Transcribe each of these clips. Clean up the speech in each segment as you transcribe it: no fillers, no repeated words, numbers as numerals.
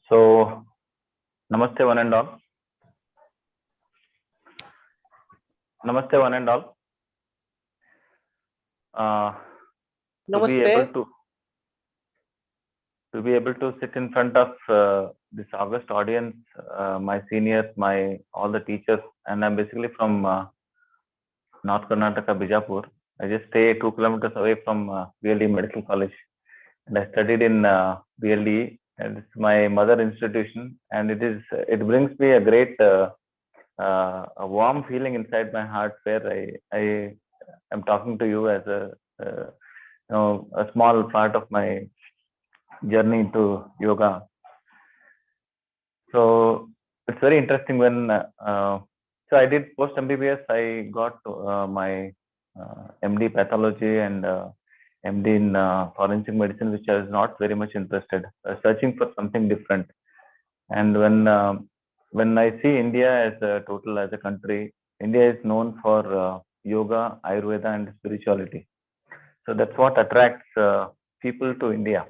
So, namaste one and all. Namaste one and all. To be able to sit in front of this august audience, my seniors, all the teachers, and I'm basically from North Karnataka, Bijapur. I just stay 2 kilometers away from BLD Medical College, and I studied in BLD, and it's my mother institution, and it brings me a great a warm feeling inside my heart where I am talking to you as a small part of my journey into yoga. So it's very interesting when so I did post MBBS. I got my MD pathology and MD in forensic medicine, which I was not very much interested. I was searching for something different. And when I see India as a country, India is known for yoga, Ayurveda, and spirituality. So that's what attracts people to India,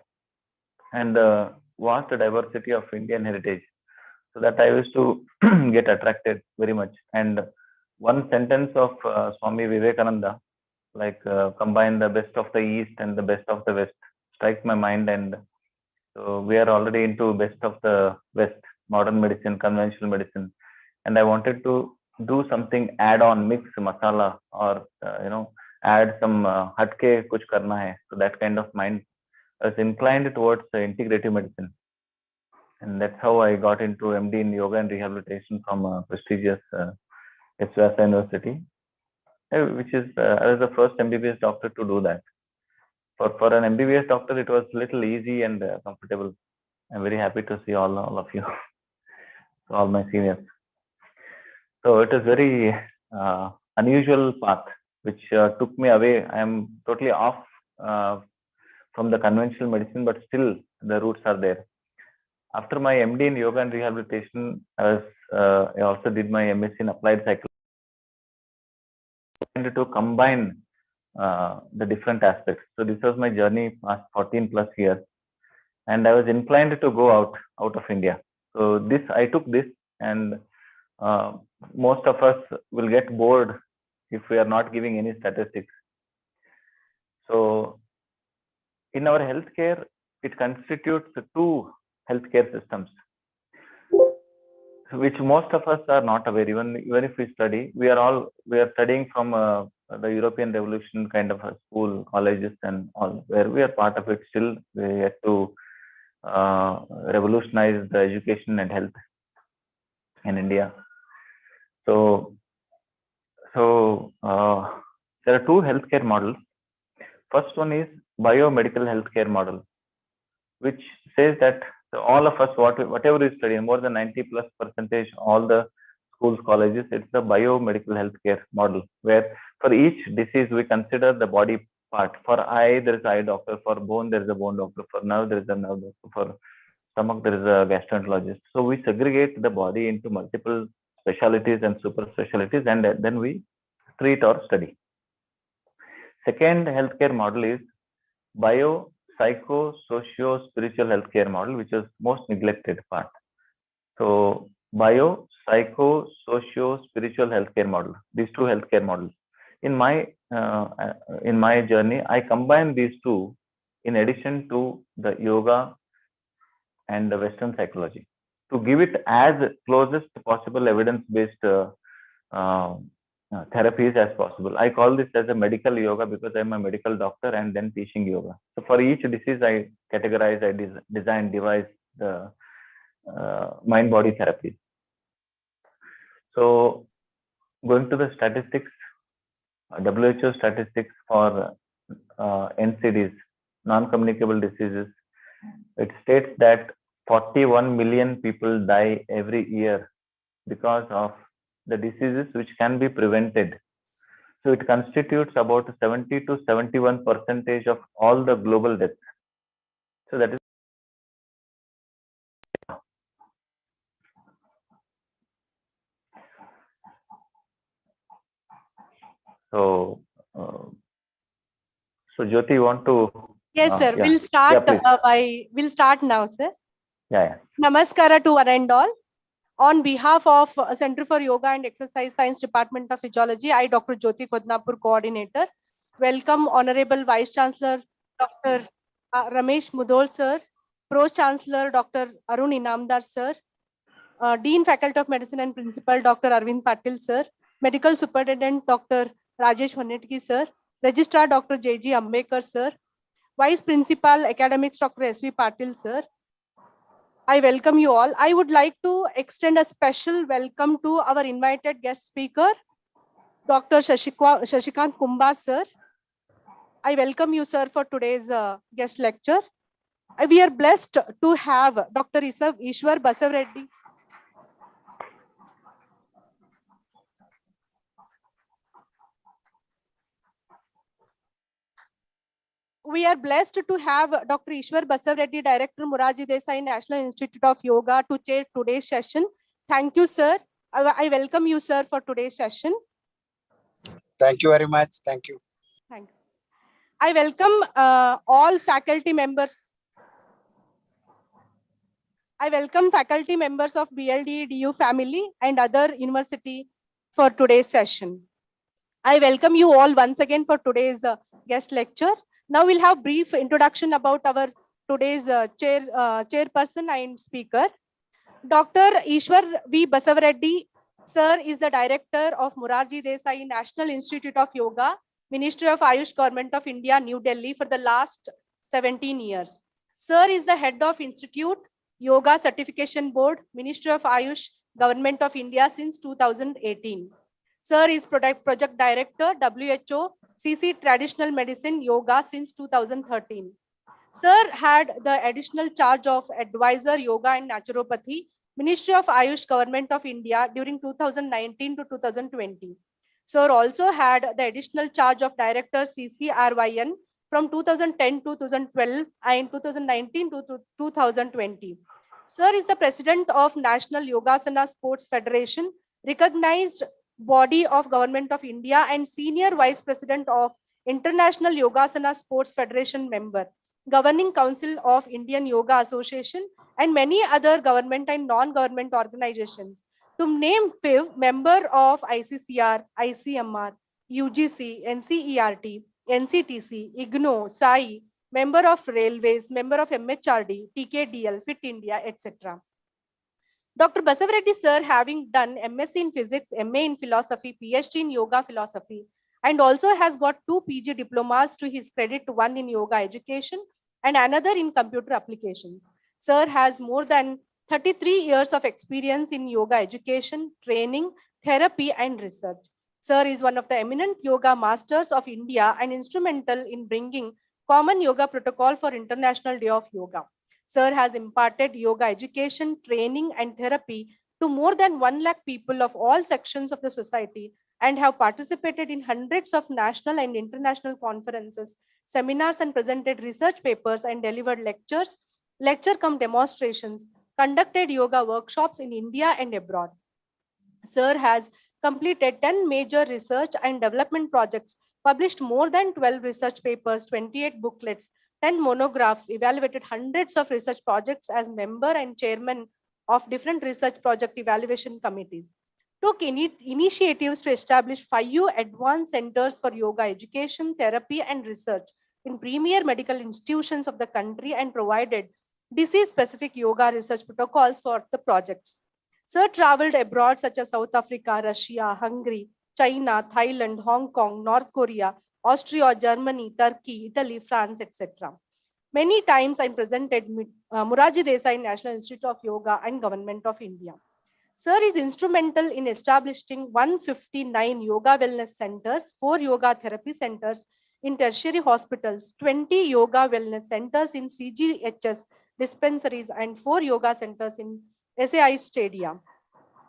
and the vast diversity of Indian heritage. So that I used to get attracted very much. And one sentence of Swami Vivekananda, like combine the best of the East and the best of the West, strikes my mind. And so we are already into best of the West, modern medicine, conventional medicine. And I wanted to do something, add on, mix masala, or add some hatke kuch karna hai. So that kind of mind I was inclined towards integrative medicine. And that's how I got into MD in yoga and rehabilitation from a prestigious Vyasa University, which is I was the first MBBS doctor to do that. For an MBBS doctor, it was a little easy and comfortable. I'm very happy to see all of you, all my seniors. So it is very unusual path which took me away. I am totally off from the conventional medicine, but still the roots are there. After my MD in yoga and rehabilitation, I also did my MSc in applied psychology to combine the different aspects. So this was my journey past 14 plus years, and I was inclined to go out of India. So I took this, and most of us will get bored if we are not giving any statistics. So in our healthcare, it constitutes two healthcare systems, which most of us are not aware. Even if we study, we are studying from the European Revolution kind of a school, colleges, and all, where we are part of it. Still, we have to revolutionize the education and health in India. So there are two healthcare models. First one is biomedical healthcare model, which says that all of us, whatever we study, more than 90+%, all the schools, colleges, it's the biomedical healthcare model, where for each disease we consider the body part. For eye, there is eye doctor. For bone, there is a bone doctor. For nerve, there is a nerve doctor. For stomach, there is a gastroenterologist. So we segregate the body into multiple specialties and super specialties, and then we treat or study. Second healthcare model is bio, psycho, socio, spiritual healthcare model, which is most neglected part. So bio, psycho, socio, spiritual healthcare model. These two healthcare models. In my journey, I combine these two in addition to the yoga and the Western psychology to give it as closest possible evidence-based therapies as possible. I call this as a medical yoga because I'm a medical doctor and then teaching yoga. So for each disease, I categorize, devise the mind-body therapies. So going to the statistics, WHO statistics for NCDs, non-communicable diseases, it states that 41 million people die every year because of the diseases which can be prevented. So it constitutes about 70 to 71% of all the global deaths. So that is so. So Jyoti, you want to? Yes, sir. Yeah. We'll start Yeah, we'll start now, sir. Yeah. Namaskara to one and all. On behalf of Center for Yoga and Exercise Science Department of Physiology, I, Dr. Jyoti Kodnapur, Coordinator, welcome Honorable Vice Chancellor Dr. Ramesh Mudol Sir, Pro Chancellor Dr. Arun Inamdar Sir, Dean Faculty of Medicine and Principal Dr. Arvind Patil Sir, Medical Superintendent Dr. Rajesh Honetki Sir, Registrar Dr. J.G. Ambekar Sir, Vice Principal Academics Dr. S.V. Patil Sir, I welcome you all. I would like to extend a special welcome to our invited guest speaker, Dr. Shashikant Kumbar, sir. I welcome you, sir, for today's guest lecture. We are blessed to have Dr. Ishwar Basavareddy. We are blessed to have Dr. Ishwar Basavareddy, Director, Moraji Desai National Institute of Yoga, to chair today's session. Thank you, sir. I welcome you, sir, for today's session. Thank you very much. Thank you. Thanks. I welcome all faculty members. I welcome faculty members of BLD, DU family and other university for today's session. I welcome you all once again for today's guest lecture. Now we'll have brief introduction about our today's chairperson and speaker. Dr. Ishwar V. Basavareddy, sir, is the director of Morarji Desai National Institute of Yoga, Ministry of Ayush, Government of India, New Delhi for the last 17 years. Sir is the head of Institute, Yoga Certification Board, Ministry of Ayush, Government of India since 2018. Sir is project director, WHO, CC Traditional Medicine Yoga since 2013. Sir had the additional charge of advisor Yoga and Naturopathy, Ministry of Ayush, Government of India during 2019 to 2020. Sir also had the additional charge of director CCRYN from 2010 to 2012 and 2019 to 2020. Sir is the president of National Yogasana Sports Federation, recognized body of Government of India, and senior vice president of International Yogasana Sports Federation member, Governing Council of Indian Yoga Association, and many other government and non-government organizations. To name few, member of ICCR, ICMR, UGC, NCERT, NCTC, IGNO, SAI, member of Railways, member of MHRD, TKDL, Fit India, etc. Dr. Basavareddy sir, having done MSc in Physics, MA in Philosophy, PhD in Yoga Philosophy, and also has got 2 PG diplomas to his credit, one in Yoga Education and another in Computer Applications. Sir has more than 33 years of experience in Yoga Education, training, therapy, and research. Sir is one of the eminent Yoga Masters of India and instrumental in bringing common yoga protocol for International Day of Yoga. Sir has imparted yoga education, training, and therapy to more than 1 lakh people of all sections of the society and have participated in hundreds of national and international conferences, seminars, and presented research papers and delivered lectures, lecture-cum demonstrations, conducted yoga workshops in India and abroad. Sir has completed 10 major research and development projects, published more than 12 research papers, 28 booklets, 10 monographs, evaluated hundreds of research projects as member and chairman of different research project evaluation committees. Took initiatives to establish 5 advanced centers for yoga education, therapy, and research in premier medical institutions of the country and provided disease-specific yoga research protocols for the projects. Sir traveled abroad such as South Africa, Russia, Hungary, China, Thailand, Hong Kong, North Korea, Austria, Germany, Turkey, Italy, France, etc. Many times I presented Morarji Desai National Institute of Yoga and Government of India. Sir is instrumental in establishing 159 yoga wellness centers, 4 yoga therapy centers in tertiary hospitals, 20 yoga wellness centers in CGHS dispensaries, and 4 yoga centers in SAI stadia.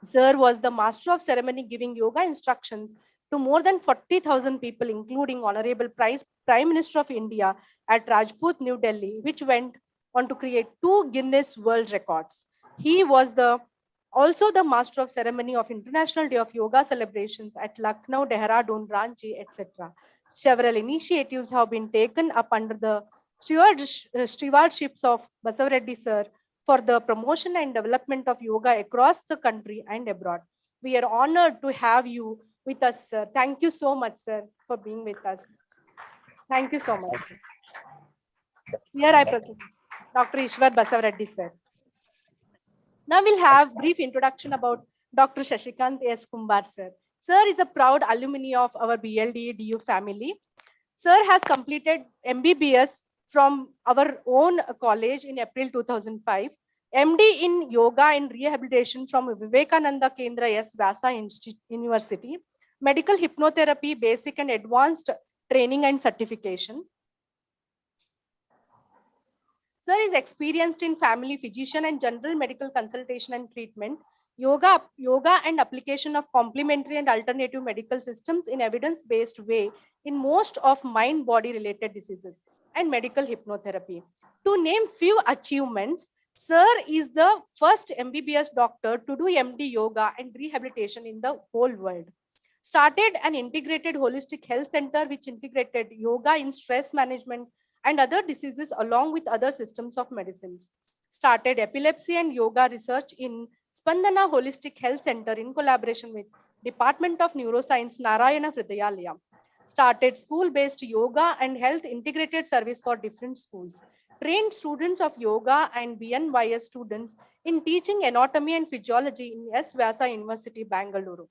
Sir was the master of ceremony, giving yoga instructions to more than 40,000 people, including Honorable Prime Minister of India at Rajput, New Delhi, which went on to create 2 Guinness World Records. He was also the master of ceremony of International Day of Yoga celebrations at Lucknow, Dehradun, Ranchi, etc. Several initiatives have been taken up under the stewardships of Basavareddy sir for the promotion and development of yoga across the country and abroad. We are honored to have you with us, sir. Thank you so much, sir, for being with us. Thank you so much, sir. Here I present Dr. Ishwar Basavareddy, sir. Now we'll have brief introduction about Dr. Shashikant S. Kumbar, sir. Sir is a proud alumni of our BLD DU family. Sir has completed MBBS from our own college in April 2005, MD in Yoga and Rehabilitation from Vivekananda Kendra S. Vyasa University, Medical Hypnotherapy, Basic and Advanced Training and Certification. Sir is experienced in family physician and general medical consultation and treatment, yoga and application of complementary and alternative medical systems in evidence-based way in most of mind-body related diseases and medical hypnotherapy. To name few achievements, Sir is the first MBBS doctor to do MD yoga and rehabilitation in the whole world. Started an integrated holistic health center which integrated yoga in stress management and other diseases along with other systems of medicines. Started epilepsy and yoga research in Spandana Holistic Health Center in collaboration with Department of Neuroscience, Narayana Hridayalaya. Started school-based yoga and health integrated service for different schools. Trained students of yoga and BNYS students in teaching anatomy and physiology in S. Vyasa University, Bangalore.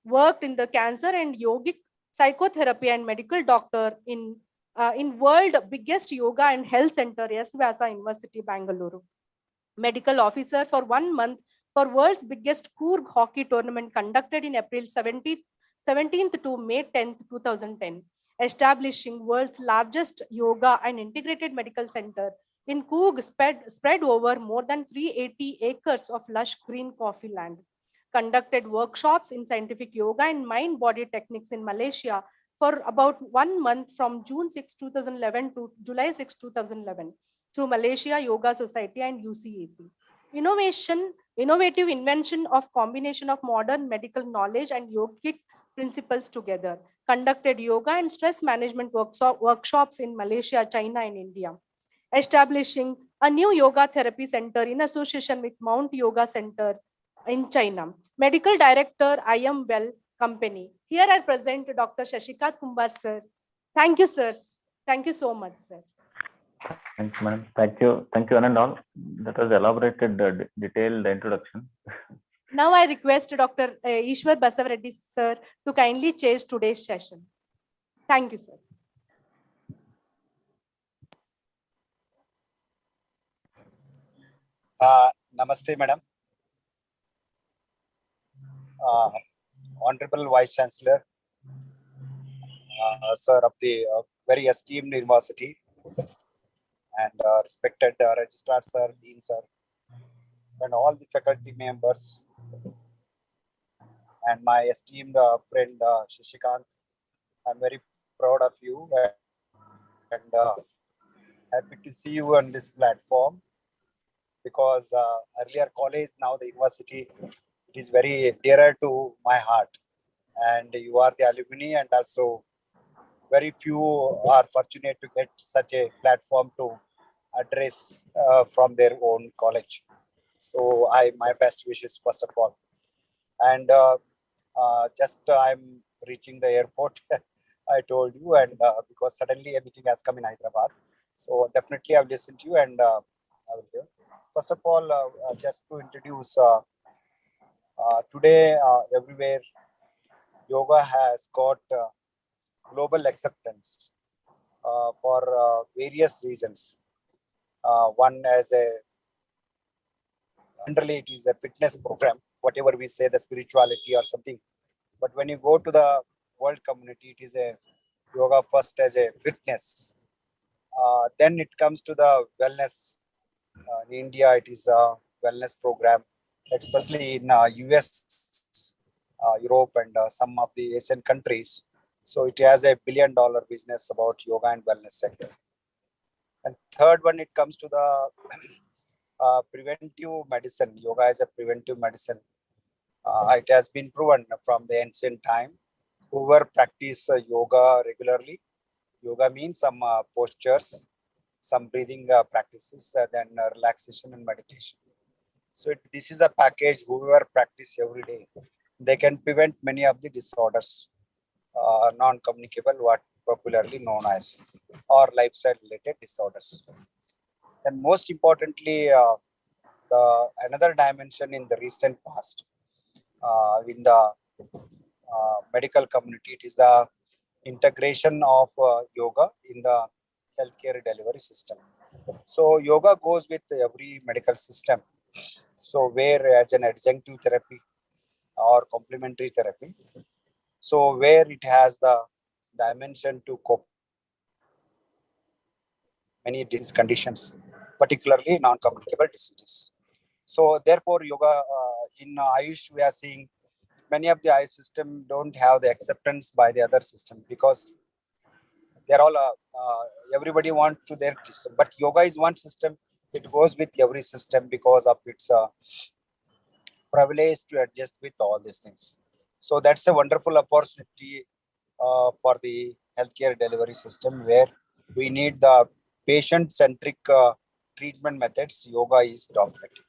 Worked in the cancer and yogic psychotherapy and medical doctor in world biggest yoga and health center, S. Vyasa University, Bangalore. Medical officer for 1 month for world's biggest Coorg hockey tournament conducted in April 17th to May 10th, 2010. Establishing world's largest yoga and integrated medical center in Coorg spread over more than 380 acres of lush green coffee land. Conducted workshops in scientific yoga and mind-body techniques in Malaysia for about 1 month from June 6, 2011 to July 6, 2011 through Malaysia Yoga Society and UCAC. Innovative invention of combination of modern medical knowledge and yogic principles together. Conducted yoga and stress management workshops in Malaysia, China and India. Establishing a new yoga therapy center in association with Mount Yoga Center in China. Medical Director, I Am Well Company. Here I present Dr. Shashikant Kumbar, sir. Thank you, sirs. Thank you so much, sir. Thanks, madam. Thank you, one and all. That was elaborated, detailed introduction. Now I request Dr. Ishwar Basavareddy, sir, to kindly chair today's session. Thank you, sir. Namaste, madam. Honorable Vice Chancellor, sir of the very esteemed university, and respected registrar sir, dean sir, and all the faculty members, and my esteemed friend Shashikant. I'm very proud of you and happy to see you on this platform, because earlier college, now the university, it is very dearer to my heart, and you are the alumni, and also very few are fortunate to get such a platform to address from their own college. So my best wishes first of all. And just I'm reaching the airport, I told you, and because suddenly a meeting has come in Hyderabad. So definitely I've listened to you, and I will hear. First of all, just to introduce, today everywhere yoga has got global acceptance for various reasons. One as a, generally it is a fitness program, whatever we say, the spirituality or something. But when you go to the world community, it is a yoga first as a fitness. Then it comes to the wellness. In India, it is a wellness program, especially in US, Europe, and some of the Asian countries. So it has a $1 billion business about yoga and wellness sector. And third one, it comes to the preventive medicine. Yoga is a preventive medicine. It has been proven from the ancient time. Whoever practice yoga regularly, yoga means some postures, some breathing practices, then relaxation and meditation. So this is a package. Whoever practice every day, they can prevent many of the disorders, non-communicable, what popularly known as, or lifestyle-related disorders. And most importantly, the another dimension in the recent past, in the medical community, it is the integration of yoga in the healthcare delivery system. So yoga goes with every medical system. So where as an adjunctive therapy or complementary therapy, so where it has the dimension to cope many disease conditions, particularly non-communicable diseases. So therefore, yoga in Ayush, we are seeing many of the Ayush system don't have the acceptance by the other system because they're all everybody wants to their system. But yoga is one system; it goes with every system because of its privilege to adjust with all these things. So that's a wonderful opportunity for the healthcare delivery system where we need the patient-centric treatment methods. Yoga is dominating.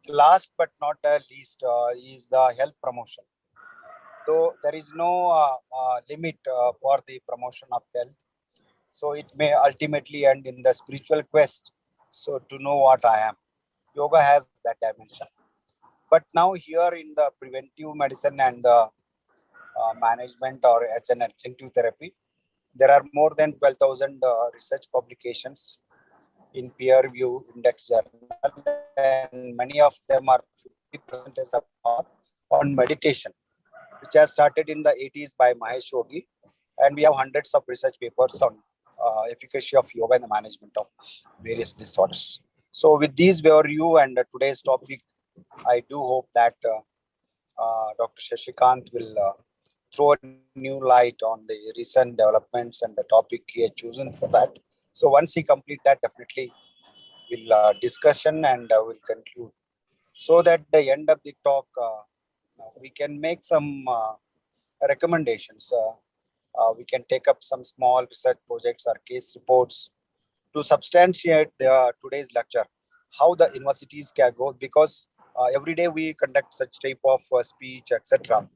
Last but not the least is the health promotion. Though there is no limit for the promotion of health, so it may ultimately end in the spiritual quest. So to know what I am, yoga has that dimension. But now here in the preventive medicine and the management or as an adjunctive therapy, there are more than 12,000 research publications in peer review index journal, and many of them are 50% on meditation, which has started in the 80s by Mahesh Yogi. And we have hundreds of research papers on efficacy of yoga in the management of various disorders. So with these overview and today's topic, I do hope that Dr. Shashikant will throw a new light on the recent developments and the topic he has chosen for that. So once he complete that, definitely we'll discussion and we'll conclude. So that the end of the talk, we can make some recommendations. We can take up some small research projects or case reports to substantiate today's lecture, how the universities can go, because every day we conduct such type of speech, etc.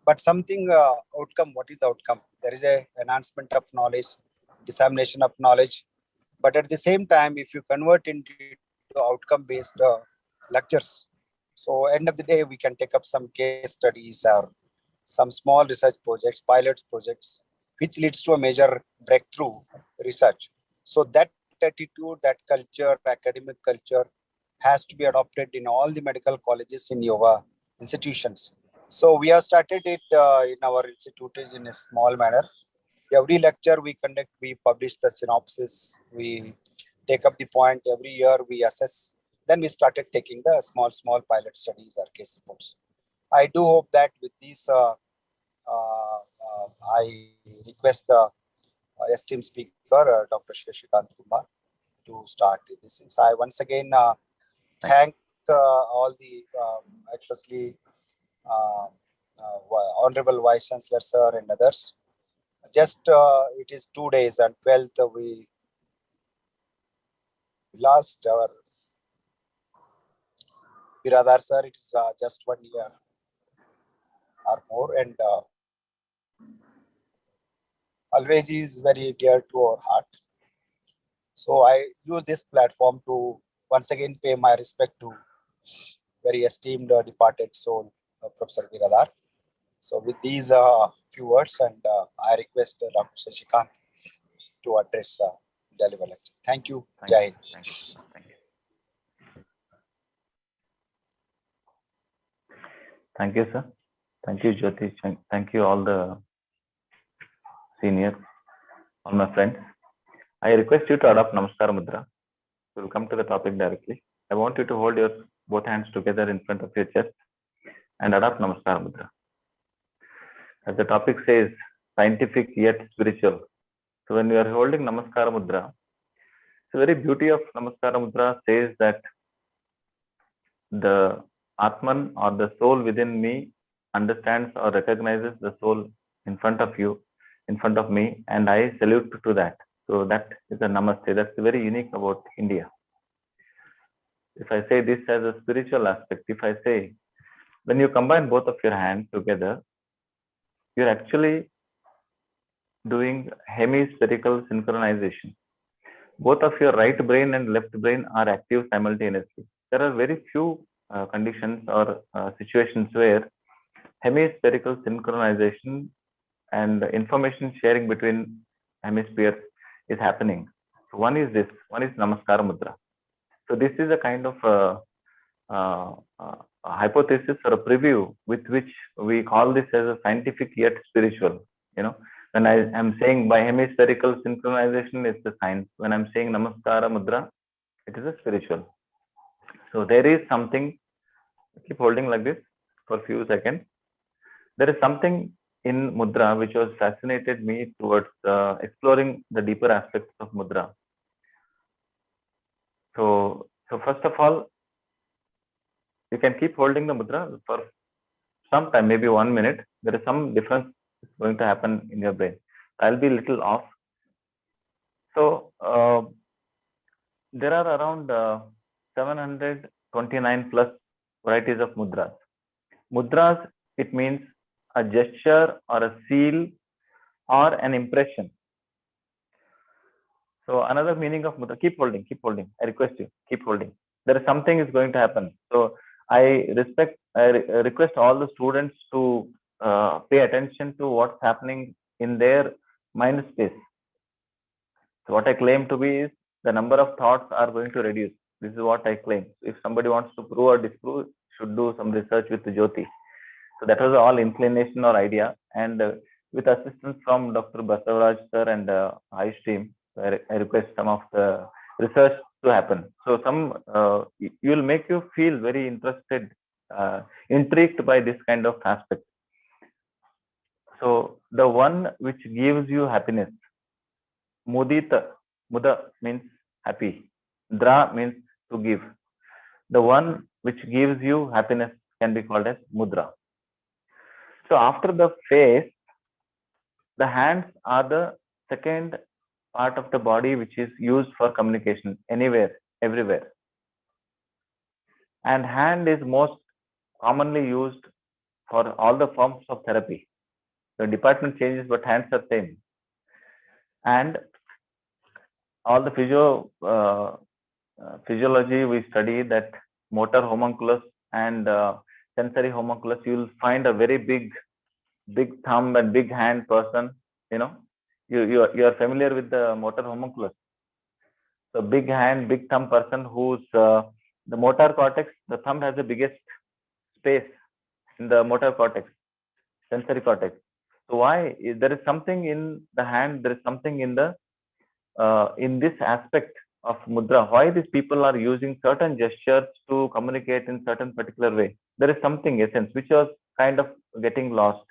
But something outcome, what is the outcome? There is a enhancement of knowledge, dissemination of knowledge. But at the same time, if you convert into outcome-based lectures, so end of the day, we can take up some case studies or some small research projects, pilots projects, which leads to a major breakthrough research. So that attitude, that culture, academic culture has to be adopted in all the medical colleges in yoga institutions. So we have started it in our institutes in a small manner. Every lecture we conduct, we publish the synopsis, we take up the point every year, we assess. Then we started taking the small pilot studies or case reports. I do hope that with these, I request the esteemed speaker, Dr. Shashikant Kumbar, to start this. Since I once again thank all the, especially Honorable Vice Chancellor Sir and others. Just it is 2 days and 12th we lost our Biradar Sir. It's just 1 year or more, and always is very dear to our heart. So I use this platform to once again pay my respect to very esteemed departed soul, Professor Biradar. So with these few words, and I request Dr. Shashikant to address deliver lecture. Thank you. Jai Hind. Thank you. Thank you. Thank you, sir. Thank you, Jyotish. Thank you, all the seniors, all my friends. I request you to adopt Namaskar Mudra. We'll come to the topic directly. I want you to hold your both hands together in front of your chest and adopt Namaskar Mudra. As the topic says, scientific yet spiritual. So when you are holding Namaskar Mudra, the very beauty of Namaskar Mudra says that the Atman or the soul within me understands or recognizes the soul in front of you, in front of me, and I salute to that. So that is a namaste. That's very unique about India. If I say this as a spiritual aspect, if I say when you combine both of your hands together, you're actually doing hemispherical synchronization. Both of your right brain and left brain are active simultaneously. There are very few conditions or situations where hemispherical synchronization and information sharing between hemispheres is happening. So one is this, one is Namaskara Mudra. So this is a kind of a hypothesis or a preview with which we call this as a scientific yet spiritual. When I am saying by hemispherical synchronization, it's the science. When I'm saying Namaskara Mudra, it is a spiritual. So there is something, keep holding like this for a few seconds. There is something in Mudra which was fascinated me towards exploring the deeper aspects of Mudra. So first of all, you can keep holding the Mudra for some time, maybe 1 minute. There is some difference going to happen in your brain. I'll be a little off. So there are around 729 plus varieties of mudras. Mudras, it means a gesture or a seal or an impression. So another meaning of mudra, keep holding. I request you, keep holding. There is something is going to happen. So I request all the students to pay attention to what's happening in their mind space. So what I claim to be is the number of thoughts are going to reduce. This is what I claim. If somebody wants to prove or disprove, should do some research with Jyoti. So that was all inclination or idea. And with assistance from Dr. Basavaraj sir and Ayush team, I request some of the research to happen. So some will make you feel very interested, intrigued by this kind of aspect. So the one which gives you happiness, Mudita, Muda means happy. Dra means to give. The one which gives you happiness can be called as mudra. So after the face, the hands are the second part of the body which is used for communication anywhere, everywhere. And hand is most commonly used for all the forms of therapy. The department changes, but hands are same. And all the physiology we study that motor homunculus and sensory homunculus, you will find a very big thumb and big hand person. You are familiar with the motor homunculus. So big hand, big thumb person who's the motor cortex, the thumb has the biggest space in the motor cortex, sensory cortex. So why? There is something in the hand, there is something in the in this aspect of mudra, why these people are using certain gestures to communicate in certain particular way. There is something essence which was kind of getting lost.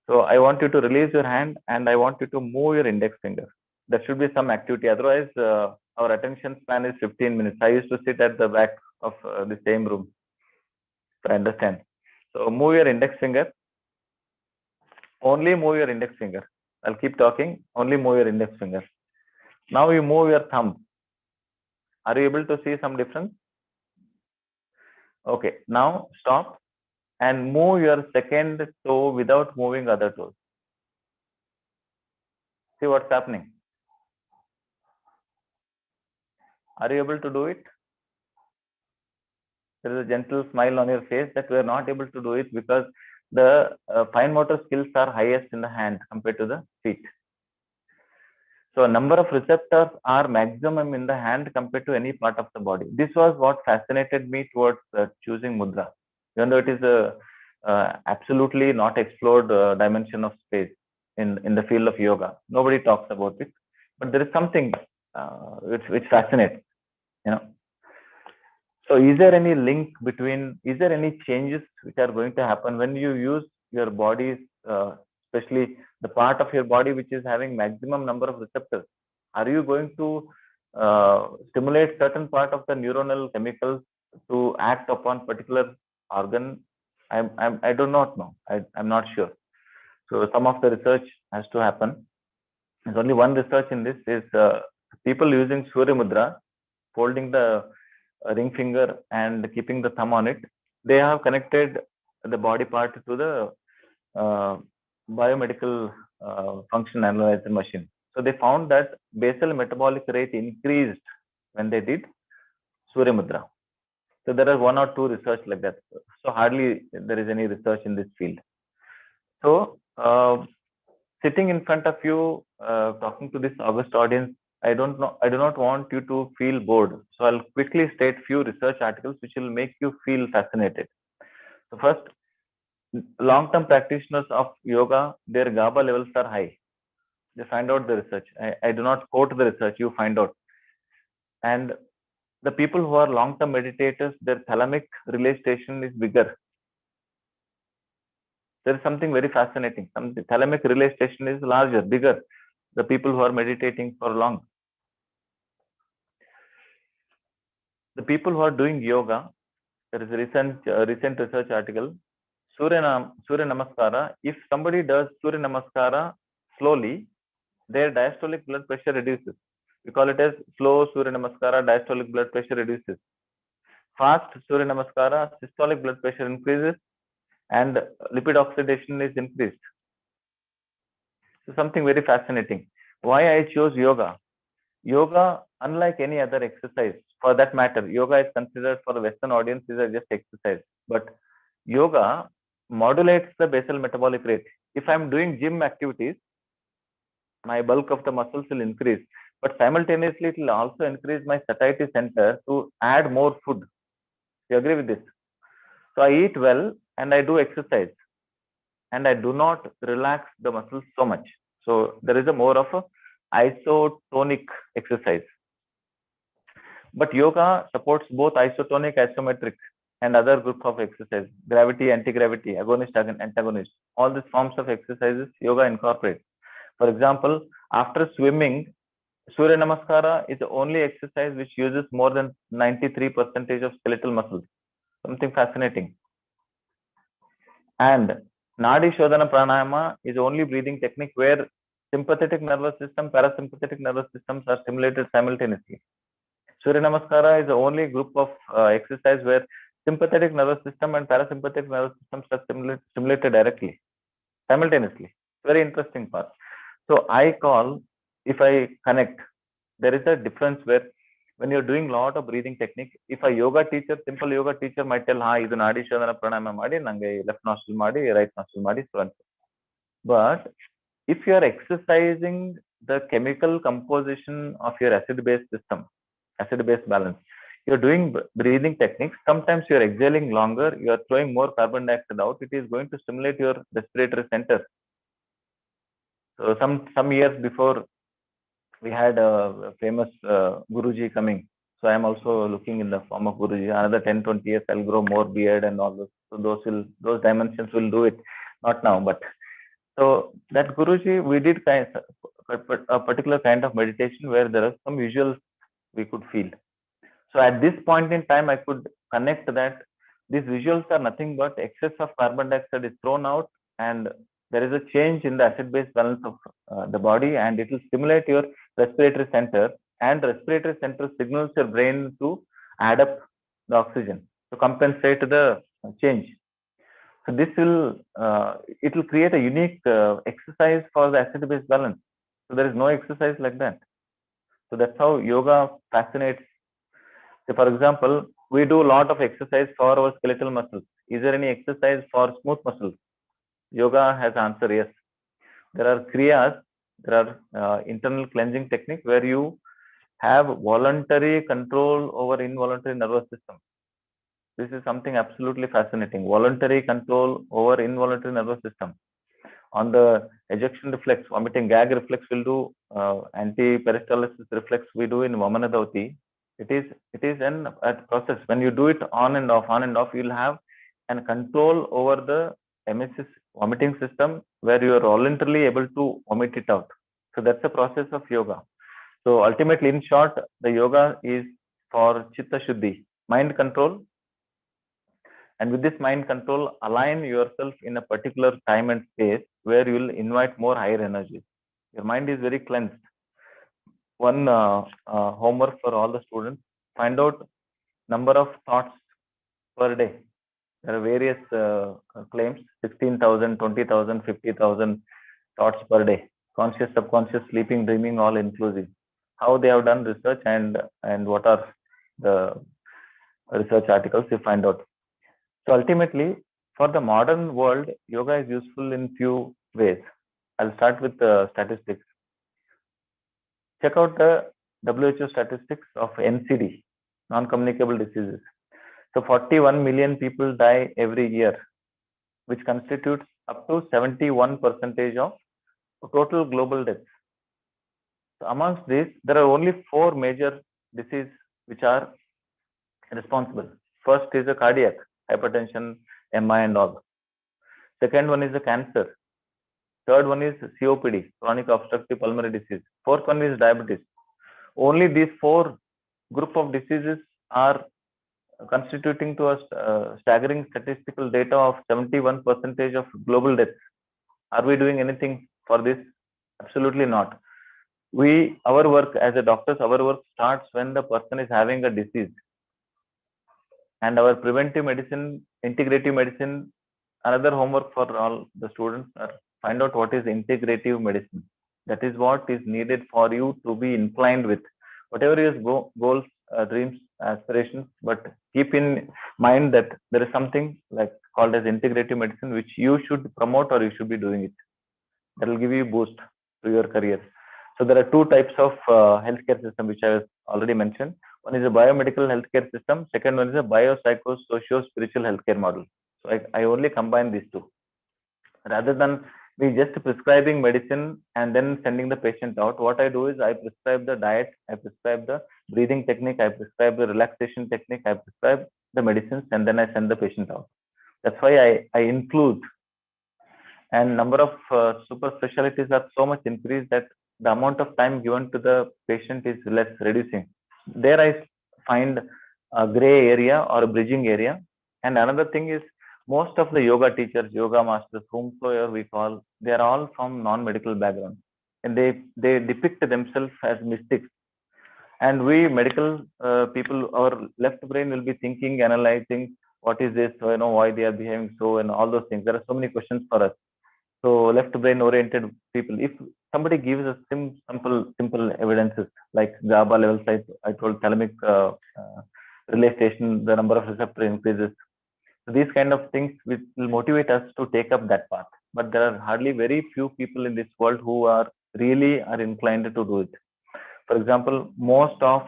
So I want you to release your hand and I want you to move your index finger. There should be some activity. Otherwise, our attention span is 15 minutes. I used to sit at the back of the same room. So I understand. So move your index finger. Only move your index finger. I'll keep talking. Only move your index finger. Now you move your thumb. Are you able to see some difference? Okay. Now stop and move your second toe without moving other toes. See what's happening. Are you able to do it? There is a gentle smile on your face that we are not able to do it because the fine motor skills are highest in the hand compared to the feet. So number of receptors are maximum in the hand compared to any part of the body. This was what fascinated me towards choosing mudra. Even though it is a absolutely not explored dimension of space in the field of yoga. Nobody talks about it, but there is something which fascinates, So is there any link between, is there any changes which are going to happen when you use your body's, especially the part of your body which is having maximum number of receptors? Are you going to stimulate certain part of the neuronal chemicals to act upon particular organ? I do not know. I'm not sure. So some of the research has to happen. There's only one research in this is people using Surya Mudra, folding the ring finger and keeping the thumb on it. They have connected the body part to the biomedical function analyzer machine. So they found that basal metabolic rate increased when they did Surya Mudra. So there are one or two research like that. So hardly there is any research in this field. So sitting in front of you, talking to this august audience, I do not want you to feel bored. So I'll quickly state few research articles which will make you feel fascinated. So first, long-term practitioners of yoga, their GABA levels are high. They find out the research. I do not quote the research, you find out. And the people who are long-term meditators, their thalamic relay station is bigger. There is something very fascinating. The thalamic relay station is larger, bigger. The people who are meditating for long. The people who are doing yoga, there is a recent research article. Surya Namaskara. If somebody does Surya Namaskara slowly, their diastolic blood pressure reduces. We call it as slow Surya Namaskara, diastolic blood pressure reduces. Fast Surya Namaskara, systolic blood pressure increases and lipid oxidation is increased. So something very fascinating. Why I chose yoga? Yoga, unlike any other exercise, for that matter, yoga is considered for the Western audience is just exercise. But yoga modulates the basal metabolic rate. If I'm doing gym activities, my bulk of the muscles will increase, but simultaneously it will also increase my satiety center to add more food. You agree with this? So I eat well and I do exercise and I do not relax the muscles so much. So there is a more of a isotonic exercise. But yoga supports both isotonic, isometric, and other group of exercise, gravity, anti-gravity, agonist, antagonist. All these forms of exercises yoga incorporates. For example, after swimming, Surya Namaskara is the only exercise which uses more than 93% of skeletal muscles. Something fascinating. And Nadi Shodhana Pranayama is the only breathing technique where sympathetic nervous system, parasympathetic nervous systems are stimulated simultaneously. Surya Namaskara is the only group of exercise where sympathetic nervous system and parasympathetic nervous systems are stimulated directly, simultaneously. Very interesting part. So I call, if I connect, there is a difference where when you're doing a lot of breathing technique, if a yoga teacher, simple yoga teacher might tell, idu Nadi Shodhana Pranayama maadi, nange left nostril maadi, right nostril maadi, so on. But if you are exercising the chemical composition of your acid-base system, acid-base balance, you're doing breathing techniques, sometimes you're exhaling longer, you're throwing more carbon dioxide out, it is going to stimulate your respiratory center. So some years before, we had a famous Guruji coming. So I am also looking in the form of Guruji. Another 10, 20 years, I'll grow more beard and all those. So those dimensions will do it. Not now, but so that Guruji, we did a particular kind of meditation where there are some visuals we could feel. So at this point in time, I could connect that these visuals are nothing but excess of carbon dioxide is thrown out and there is a change in the acid-base balance of the body and it will stimulate your respiratory center and respiratory center signals your brain to add up the oxygen to compensate the change. So this will, it will create a unique exercise for the acid-base balance. So there is no exercise like that. So that's how yoga fascinates. So for example, we do a lot of exercise for our skeletal muscles. Is there any exercise for smooth muscles? Yoga has answer yes. There are kriyas, there are internal cleansing techniques where you have voluntary control over involuntary nervous system. This is something absolutely fascinating. Voluntary control over involuntary nervous system. On the ejection reflex, vomiting gag reflex will do, anti-peristalsis reflex we do in Vamanadauti. It is a process. When you do it on and off, you'll have an control over the emesis vomiting system where you are voluntarily able to vomit it out. So that's the process of yoga. So ultimately, in short, the yoga is for chitta shuddhi, mind control. And with this mind control, align yourself in a particular time and space where you will invite more higher energies. Your mind is very cleansed. One homework for all the students: find out number of thoughts per day. There are various claims: 16,000, 20,000, 50,000 thoughts per day. Conscious, subconscious, sleeping, dreaming, all inclusive. How they have done research and what are the research articles you find out. So ultimately, for the modern world, yoga is useful in few ways. I'll start with statistics. Check out the WHO statistics of NCD, non-communicable diseases. So 41 million people die every year, which constitutes up to 71% of total global deaths. So amongst these, there are only 4 major diseases which are responsible. First is the cardiac, hypertension, MI and all. Second one is the cancer. Third one is COPD, chronic obstructive pulmonary disease. Fourth one is diabetes. Only these 4 group of diseases are constituting to a staggering statistical data of 71% of global deaths. Are we doing anything for this? Absolutely not. Our work as a doctors, our work starts when the person is having a disease. And our preventive medicine, integrative medicine, another homework for all the students are find out what is integrative medicine. That is what is needed for you to be inclined with whatever your goals, dreams, aspirations. But keep in mind that there is something like called as integrative medicine, which you should promote or you should be doing it. That will give you a boost to your career. So there are 2 types of healthcare system, which I have already mentioned. One is a biomedical healthcare system. Second one is a biopsycho-socio-spiritual healthcare model. So I only combine these 2. Rather than me just prescribing medicine and then sending the patient out, what I do is I prescribe the diet, I prescribe the breathing technique, I prescribe the relaxation technique, I prescribe the medicines, and then I send the patient out. That's why I include. And number of super specialties are so much increased that the amount of time given to the patient is less, reducing. There I find a gray area or a bridging area. And another thing is, most of the yoga teachers, yoga masters, whomsoever we call, they are all from non-medical background, and they depict themselves as mystics. And we medical people, our left brain will be thinking, analyzing, what is this? So, why they are behaving so, and all those things. There are so many questions for us. So left brain oriented people, if somebody gives us simple evidences like GABA levels, I told thalamic relay station, the number of receptor increases. So these kind of things will motivate us to take up that path. But there are hardly very few people in this world who are really inclined to do it. For example, most of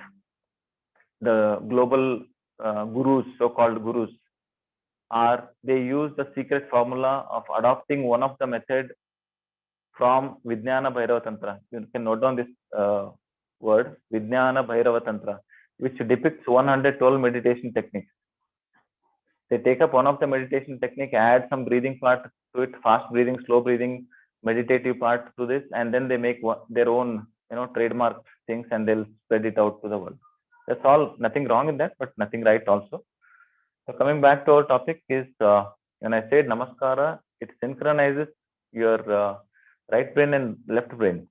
the global gurus, so-called gurus, they use the secret formula of adopting one of the method from Vijnana Bhairava Tantra. You can note down this word, Vijnana Bhairava Tantra, which depicts 112 meditation techniques. They take up one of the meditation technique, add some breathing part to it, fast breathing, slow breathing, meditative part to this, and then they make their own, trademark things, and they'll spread it out to the world. That's all. Nothing wrong in that, but nothing right also. So coming back to our topic is, when I said Namaskara, it synchronizes your right brain and left brain.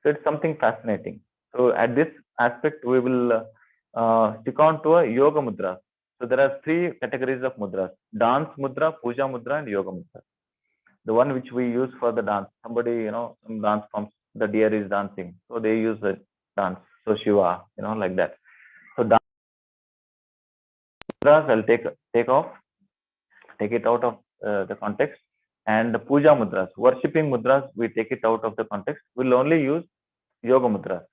So it's something fascinating. So at this aspect, we will stick on to a yoga mudra. So there are 3 categories of mudras: dance mudra, puja mudra, and yoga mudra. The one which we use for the dance, somebody, some dance forms, the deer is dancing, so they use the dance. So Shiva, like that. So dance mudras, I'll take it out of the context. And the puja mudras, worshipping mudras, we take it out of the context. We'll only use yoga mudras.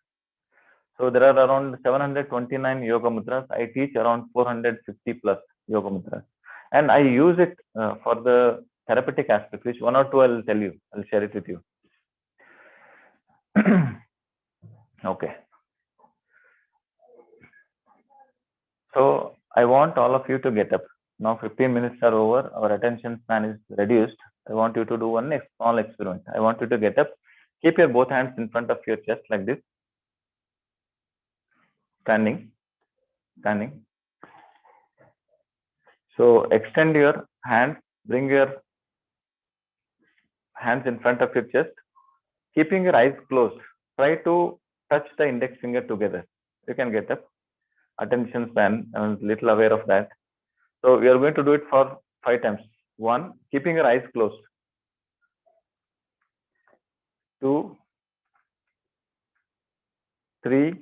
So there are around 729 yoga mudras. I teach around 450 plus yoga mudras, and I use it for the therapeutic aspect, which 1 or 2 I'll tell you. I'll share it with you. Okay. So I want all of you to get up. Now 15 minutes are over. Our attention span is reduced. I want you to do one small experiment. I want you to get up. Keep your both hands in front of your chest like this. Standing. So extend your hands. Bring your hands in front of your chest. keeping your eyes closed, try to touch the index finger together. You can get up. Attention span, I'm a little aware of that. So we are going to do it for 5 times. 1, keeping your eyes closed. 2, 3,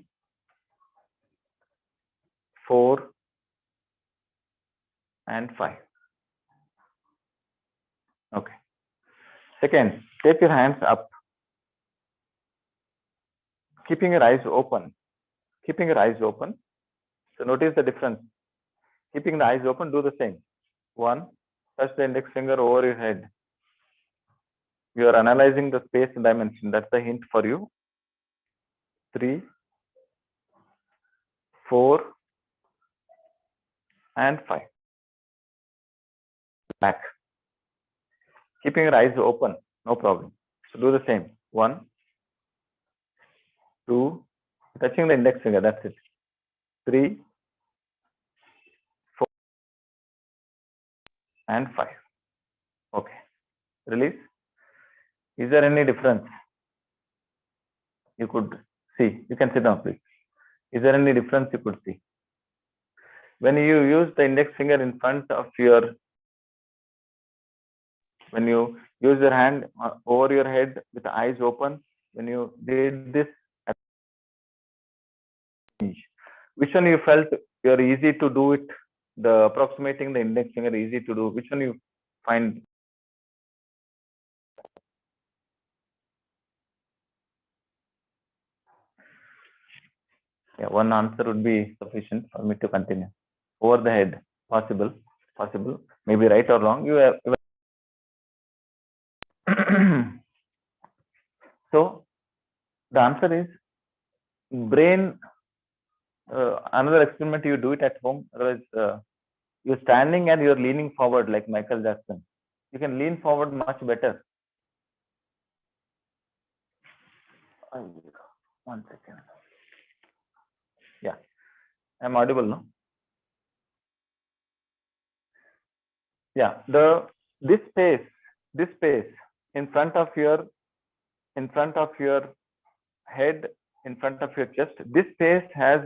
4, and 5. Okay. Second, take your hands up, keeping your eyes open. Keeping your eyes open. So notice the difference. Keeping the eyes open, do the same. 1, touch the index finger over your head. You are analyzing the space dimension. That's a hint for you. 3, 4, and 5. Back. Keeping your eyes open, no problem. So do the same. 1, 2, touching the index finger, that's it. 3, 4, and 5. Okay. Release. Is there any difference? You could see. You can sit down, please. Is there any difference you could see? When you use the index finger in front of your, when you use your hand over your head with the eyes open, when you did this, which one you felt you're easy to do it? The approximating the index finger easy to do. Which one you find? Yeah, one answer would be sufficient for me to continue. Over the head, possible, maybe right or wrong. You have. So the answer is brain. Another experiment, you do it at home. Otherwise, you're standing and you're leaning forward like Michael Jackson. You can lean forward much better. 1 second. Yeah, I'm audible, no? Yeah, this space in front of your head, in front of your chest, this space has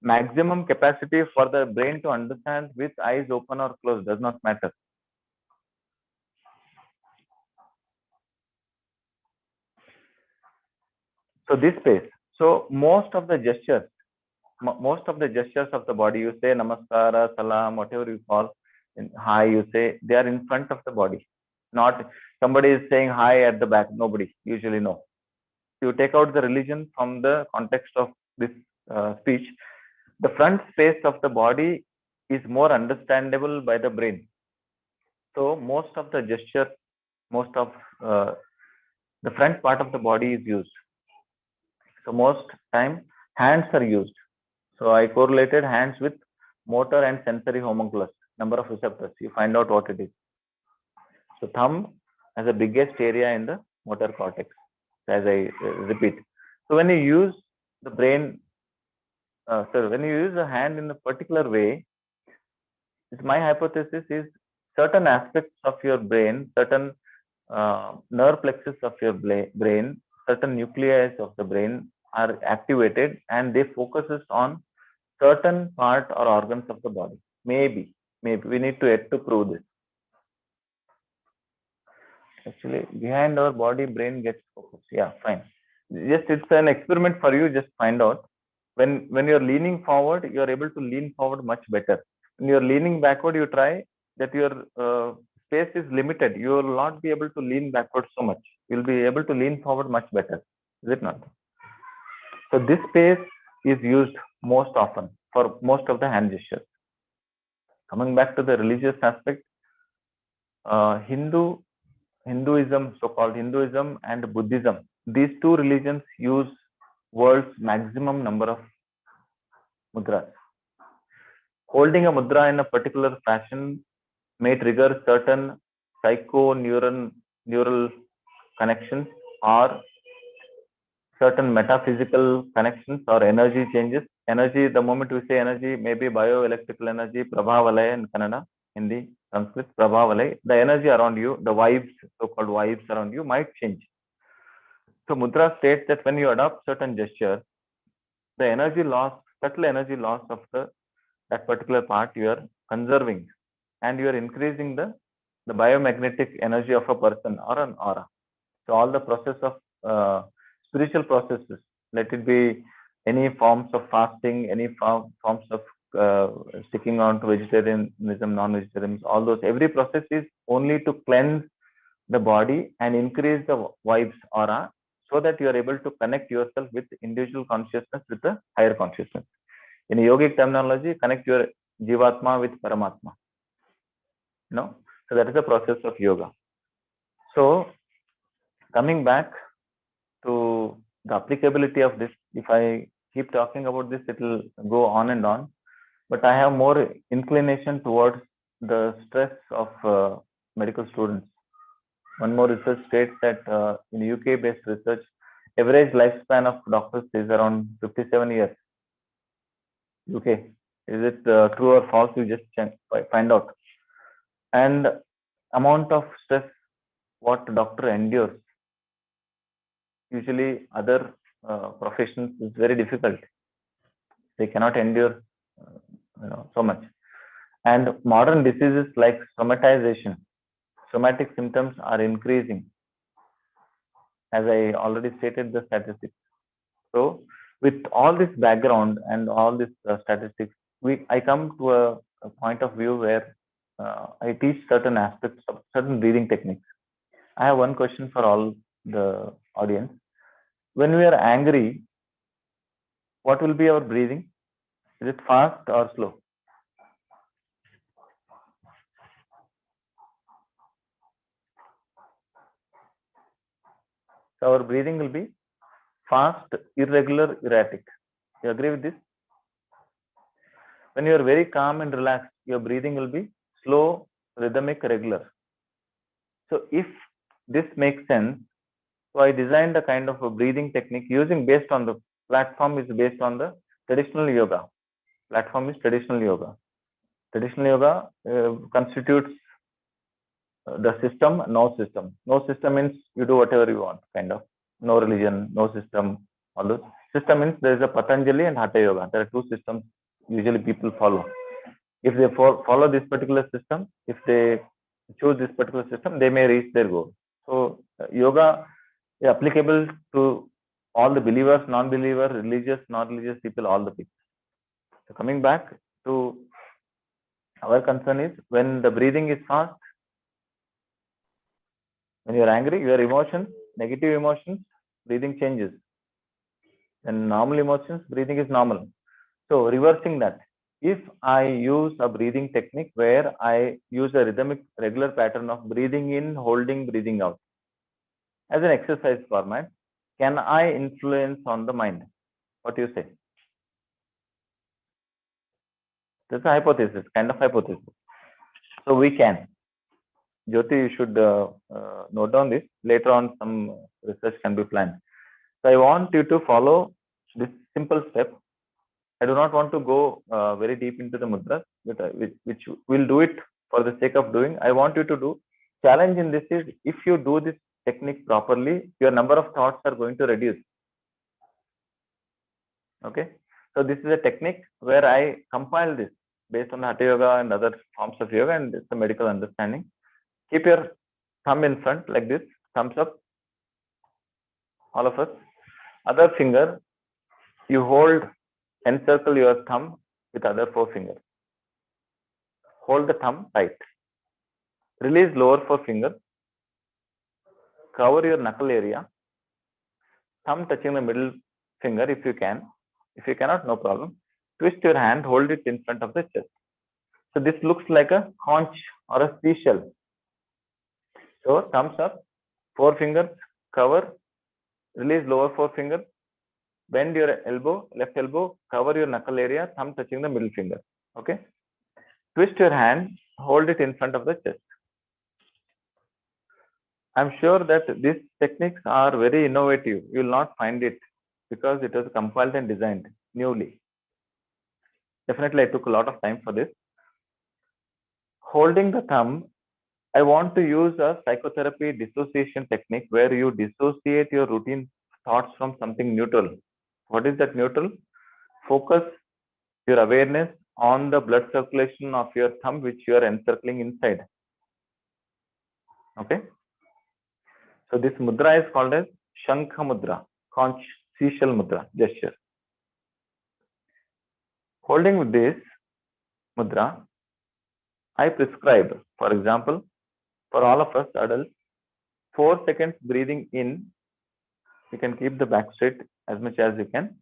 maximum capacity for the brain to understand with eyes open or closed, does not matter. So this space. So most of the gestures of the body, you say namaskara, salam, whatever you call, hi, you say, they are in front of the body. Not somebody is saying hi at the back. Nobody usually know. You take out the religion from the context of this speech. The front space of the body is more understandable by the brain. So most of the gesture, most of the front part of the body is used. So most time hands are used. So I correlated hands with motor and sensory homunculus, number of receptors. You find out what it is. So thumb has the biggest area in the motor cortex, as I repeat. So when you use the brain, when you use the hand in a particular way, my hypothesis is certain aspects of your brain, certain nerve plexus of your brain, certain nuclei of the brain are activated and they focuses on certain part or organs of the body. Maybe we need to yet to prove this. Actually, behind our body, brain gets focused. Yeah, fine. Just it's an experiment for you. Just find out when you're leaning forward, you're able to lean forward much better. When you're leaning backward, you try that your space is limited. You will not be able to lean backward so much. You'll be able to lean forward much better. Is it not? So this space is used most often for most of the hand gestures. Coming back to the religious aspect, Hinduism, so-called Hinduism and Buddhism, these two religions use world's maximum number of mudras. Holding a mudra in a particular fashion may trigger certain neural connections or certain metaphysical connections or energy changes. Energy, the moment we say energy, maybe bioelectrical energy, prabhavalaya in Kannada, Hindi, Sanskrit, prabhavalaya, the energy around you, the vibes, so-called vibes around you might change. So Mudra states that when you adopt certain gestures, the energy loss, subtle energy loss of that particular part you are conserving, and you are increasing the biomagnetic energy of a person or an aura. So all the process of spiritual processes, let it be any forms of fasting, any forms of sticking on to vegetarianism, non-vegetarianism, all those, every process is only to cleanse the body and increase the vibes aura, so that you are able to connect yourself with individual consciousness with the higher consciousness. In yogic terminology, connect your jivatma with paramatma. No, so that is the process of yoga. So coming back to the applicability of this, if I keep talking about this, it will go on and on. But I have more inclination towards the stress of medical students. One more research states that in UK-based research, average lifespan of doctors is around 57 years. UK, is it true or false? You just find out. And amount of stress what doctor endures, usually other professions, is very difficult. They cannot endure so much. And modern diseases like somatization, somatic symptoms are increasing, as I already stated the statistics. So with all this background and all this statistics, I come to a point of view where I teach certain aspects of certain breathing techniques. I have one question for all the audience. When we are angry, what will be our breathing? Is it fast or slow? So our breathing will be fast, irregular, erratic. You agree with this? When you are very calm and relaxed, your breathing will be slow, rhythmic, regular. So if this makes sense, so I designed a kind of a breathing technique using based on the platform is based on the traditional yoga. Platform is traditional yoga. Traditional yoga constitutes the system, no system. No system means you do whatever you want, kind of. No religion, no system, all those. System means there is a Patanjali and Hatha Yoga. There are two systems usually people follow. If they follow this particular system, if they choose this particular system, they may reach their goal. So yoga is applicable to all the believers, non-believers, religious, non-religious people, all the people. So coming back to our concern is when the breathing is fast, when you are angry, your emotions, negative emotions, breathing changes. And normal emotions, breathing is normal. So reversing that, if I use a breathing technique where I use a rhythmic regular pattern of breathing in, holding, breathing out as an exercise format, can I influence on the mind? What do you say? That's a hypothesis, kind of hypothesis. So we can. Jyoti, you should note down this. Later on, some research can be planned. So I want you to follow this simple step. I do not want to go very deep into the mudras, which we'll do it for the sake of doing. I want you to do. Challenge in this is, if you do this technique properly, your number of thoughts are going to reduce. Okay. So this is a technique where I compile this based on Hatha Yoga and other forms of yoga, and it's a medical understanding. Keep your thumb in front like this, thumbs up, all of us. Other finger, you hold, encircle your thumb with other four fingers. Hold the thumb tight. Release lower forefinger. Cover your knuckle area. Thumb touching the middle finger if you can. If you cannot, no problem. Twist your hand, hold it in front of the chest. So this looks like a conch or a seashell. So thumbs up, four fingers, cover, release lower forefinger, bend your elbow, left elbow, cover your knuckle area, thumb touching the middle finger. Okay. Twist your hand, hold it in front of the chest. I'm sure that these techniques are very innovative. You will not find it because it was compiled and designed newly. Definitely, I took a lot of time for this. Holding the thumb, I want to use a psychotherapy dissociation technique where you dissociate your routine thoughts from something neutral. What is that neutral? Focus your awareness on the blood circulation of your thumb, which you are encircling inside. Okay. So this mudra is called as Shankha Mudra, conch seashell mudra, gesture. Holding with this mudra, I prescribe, for example, for all of us adults, 4 seconds breathing in. You can keep the back straight as much as you can.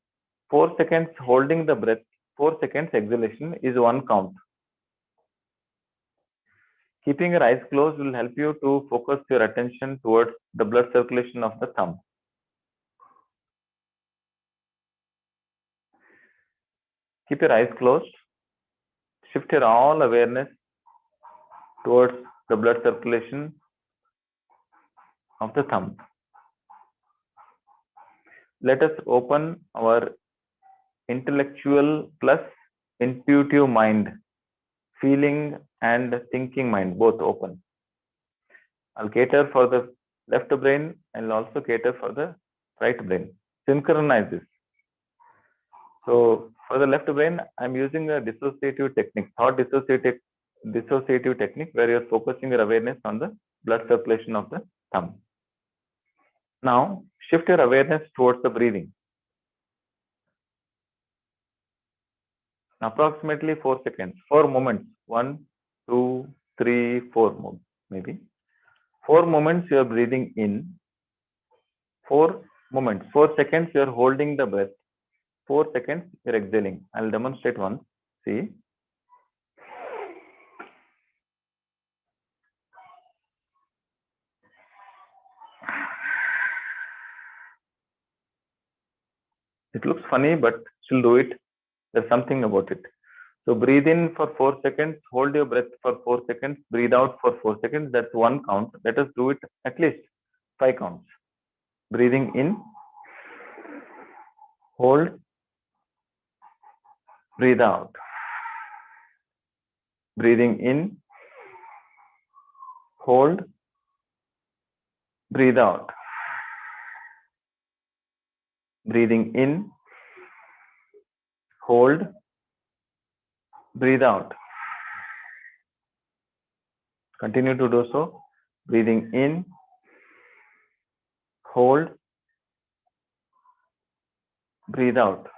4 seconds holding the breath, 4 seconds exhalation is 1 count. Keeping your eyes closed will help you to focus your attention towards the blood circulation of the thumb. Keep your eyes closed. Shift your all awareness towards the blood circulation of the thumb. Let us open our intellectual plus intuitive mind, feeling and thinking mind, both open. I'll cater for the left brain and I'll also cater for the right brain. Synchronize this. So for the left brain, I'm using a dissociative technique, thought dissociative technique, where you're focusing your awareness on the blood circulation of the thumb. Now shift your awareness towards the breathing. Approximately 4 seconds, 4 moments, 1, 2, 3, 4 maybe. 4 moments you are breathing in, 4 moments, 4 seconds you are holding the breath, 4 seconds you are exhaling. I'll demonstrate once. See. It looks funny, but still do it. There's something about it. So breathe in for 4 seconds, hold your breath for 4 seconds, breathe out for 4 seconds. That's 1 count. Let us do it at least 5 counts. Breathing in, hold, breathe out. Breathing in, hold, breathe out. Breathing in, hold, breathe out. Continue to do so. Breathing in, hold, breathe out.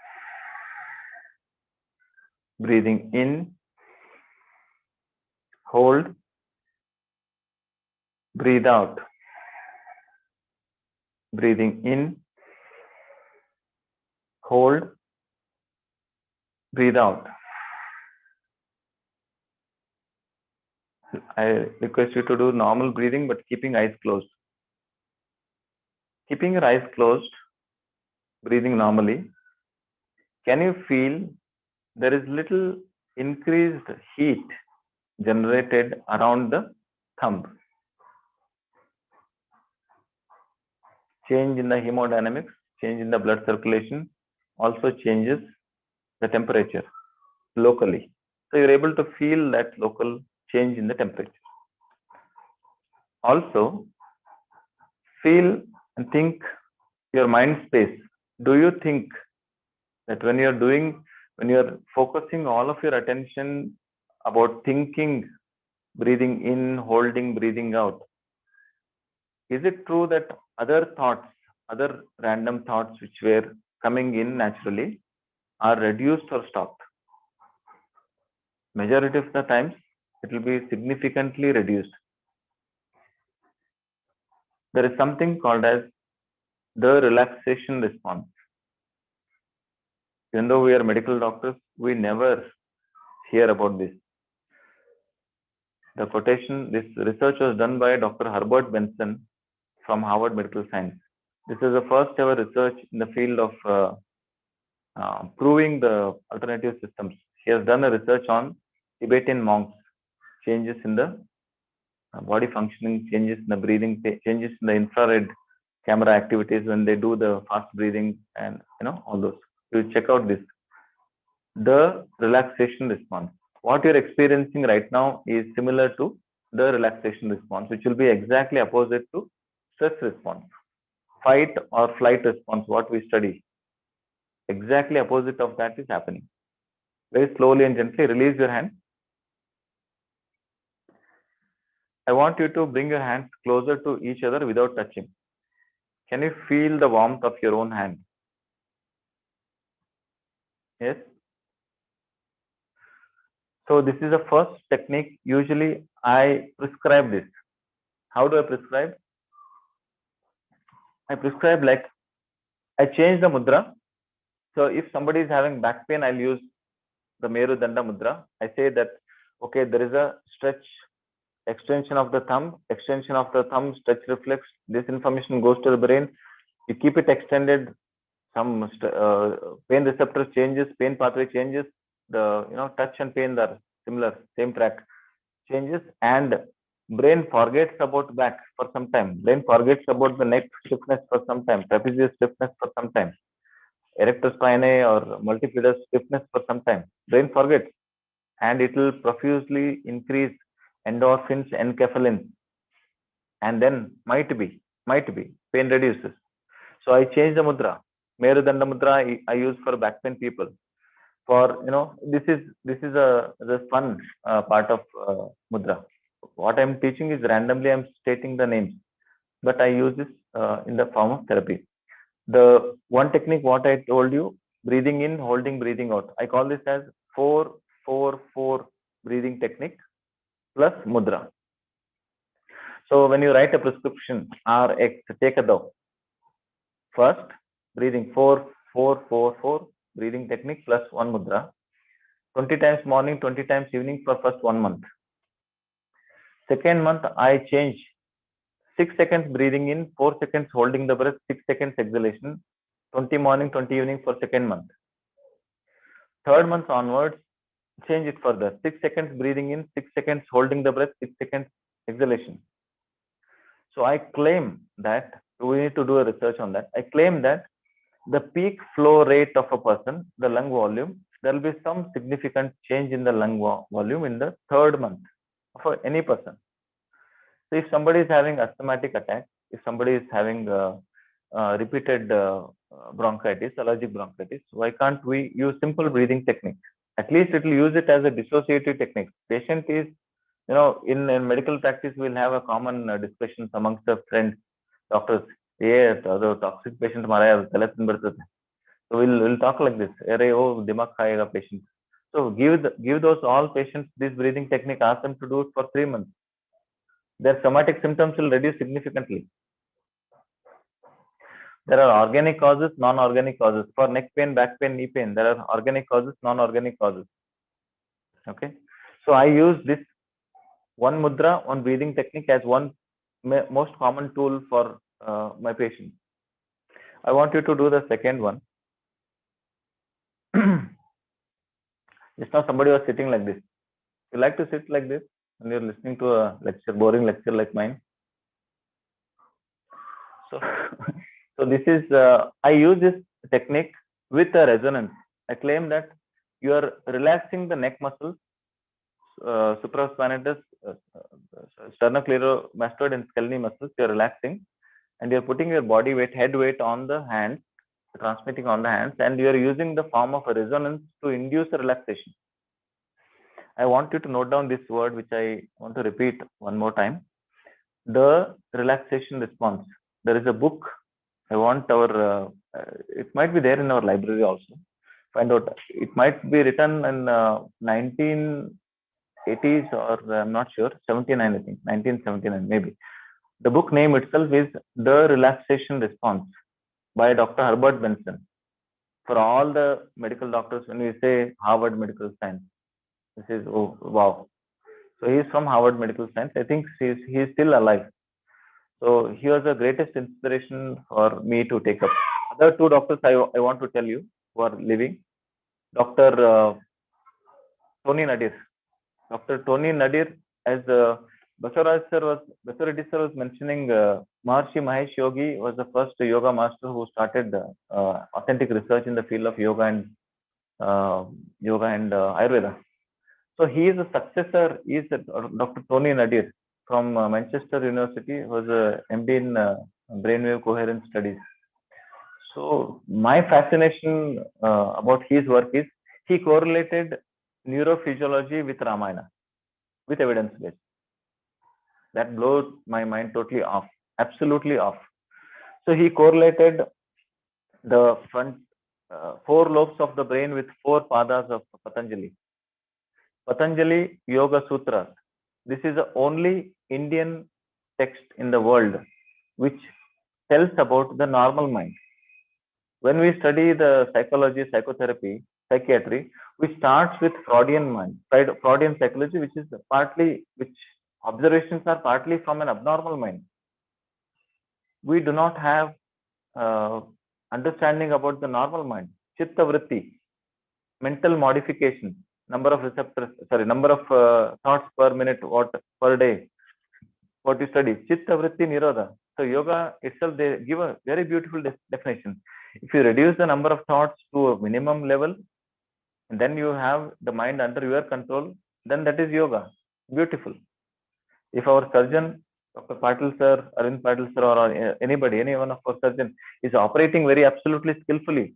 Breathing in, hold, breathe out. Breathing in, hold, breathe out. I request you to do normal breathing, but keeping eyes closed. Keeping your eyes closed, breathing normally. Can you feel there is little increased heat generated around the thumb? Change in the hemodynamics, change in the blood circulation also changes the temperature locally. So you're able to feel that local change in the temperature. Also, feel and think your mind space. Do you think that when you're focusing all of your attention about thinking, breathing in, holding, breathing out, is it true that other thoughts, other random thoughts which were coming in naturally are reduced or stopped? Majority of the times, it will be significantly reduced. There is something called as the relaxation response. Even though we are medical doctors, we never hear about this. The quotation, this research was done by Dr. Herbert Benson from Harvard Medical Science. This is the first ever research in the field of proving the alternative systems. He has done a research on Tibetan monks, changes in the body functioning, changes in the breathing, changes in the infrared camera activities when they do the fast breathing, and all those. You check out this. The relaxation response. What you're experiencing right now is similar to the relaxation response, which will be exactly opposite to stress response. fight or flight response, what we study, exactly opposite of that is happening. Very slowly and gently release your hand. I want you to bring your hands closer to each other without touching. Can you feel the warmth of your own hand? Yes. So this is the first technique. Usually I prescribe this. How do I prescribe? I prescribe like I change the mudra. So if somebody is having back pain, I'll use the Meru Danda Mudra. I say that, okay, there is a stretch, extension of the thumb, stretch reflex. This information goes to the brain. You keep it extended. Some pain receptor changes, pain pathway changes. The touch and pain are similar, same track changes, and brain forgets about back for some time. Brain forgets about the neck stiffness for some time, trapezius stiffness for some time, erector spinae or multifidus stiffness for some time. Brain forgets, and it will profusely increase endorphins, enkephalins, and then might be pain reduces. So I change the mudra. Merudanda mudra I use for back pain people. For this is the fun part of mudra. What I'm teaching is randomly I'm stating the names, but I use this in the form of therapy. The one technique what I told you, breathing in, holding, breathing out. I call this as 4-4-4 breathing technique plus mudra. So when you write a prescription, RX, take a dose. First, breathing 4-4-4-4 breathing technique plus one mudra. 20 times morning, 20 times evening for first 1 month. Second month, I change 6 seconds breathing in, 4 seconds holding the breath, 6 seconds exhalation. 20 morning, 20 evening for second month. Third month onwards, change it further. 6 seconds breathing in, 6 seconds holding the breath, 6 seconds exhalation. So I claim that, we need to do a research on that. I claim that the peak flow rate of a person, the lung volume, there will be some significant change in the lung volume in the third month for any person. So if somebody is having asthmatic attack, if somebody is having repeated bronchitis, allergic bronchitis, why can't we use simple breathing technique? At least it will use it as a dissociative technique. Patient is, in medical practice, we'll have a common discussions amongst the friends, doctors. Yeah, the toxic patient so we'll talk like this. Oh, dimag khayega patient. So give those all patients this breathing technique. Ask them to do it for 3 months. Their somatic symptoms will reduce significantly. There are organic causes, non-organic causes. For neck pain, back pain, knee pain, there are organic causes, non-organic causes. Okay. So I use this one mudra, one breathing technique as one most common tool for my patients. I want you to do the second one. Just now somebody was sitting like this. You like to sit like this when you're listening to a lecture, boring lecture like mine? So, so this is, I use this technique with a resonance. I claim that you are relaxing the neck muscles, supraspinatus, sternocleidomastoid and scalene muscles, you're relaxing, and you're putting your body weight, head weight on the hands, transmitting on the hands, and you're using the form of a resonance to induce a relaxation. I want you to note down this word, which I want to repeat one more time. The relaxation response. There is a book. I want our, it might be there in our library also. Find out. It might be written in 1980s or I'm not sure, 79, I think, 1979 maybe. The book name itself is The Relaxation Response by Dr. Herbert Benson. For all the medical doctors, when we say Harvard Medical Science, this is, oh, wow. So he is from Harvard Medical Science. I think he is still alive. So he was the greatest inspiration for me to take up. Other two doctors I want to tell you who are living. Dr. Tony Nadir. Dr. Tony Nadir, as Basavaraj sir was mentioning, Maharshi Mahesh Yogi was the first yoga master who started authentic research in the field of yoga and Ayurveda. So he is a successor. He is Dr. Tony Nadir from Manchester University, was a MD in brainwave coherence studies. So my fascination about his work is he correlated neurophysiology with Ramayana, with evidence base. That blows my mind totally off, absolutely off. So he correlated the front four lobes of the brain with four padas of Patanjali. Patanjali Yoga Sutra. This is the only Indian text in the world which tells about the normal mind. When we study the psychology, psychotherapy, psychiatry, we start with Freudian mind, Freudian psychology, which is partly, which observations are partly from an abnormal mind. We do not have understanding about the normal mind. Chitta vritti, mental modification, number of receptors, number of thoughts per minute, what per day, what you study, chitta vritti nirodha. So yoga itself, they give a very beautiful definition. If you reduce the number of thoughts to a minimum level, and then you have the mind under your control, then that is yoga. Beautiful. If our surgeon, Dr. Patil sir, Arvind Patil sir, or anybody, any one of our surgeons is operating very absolutely skillfully,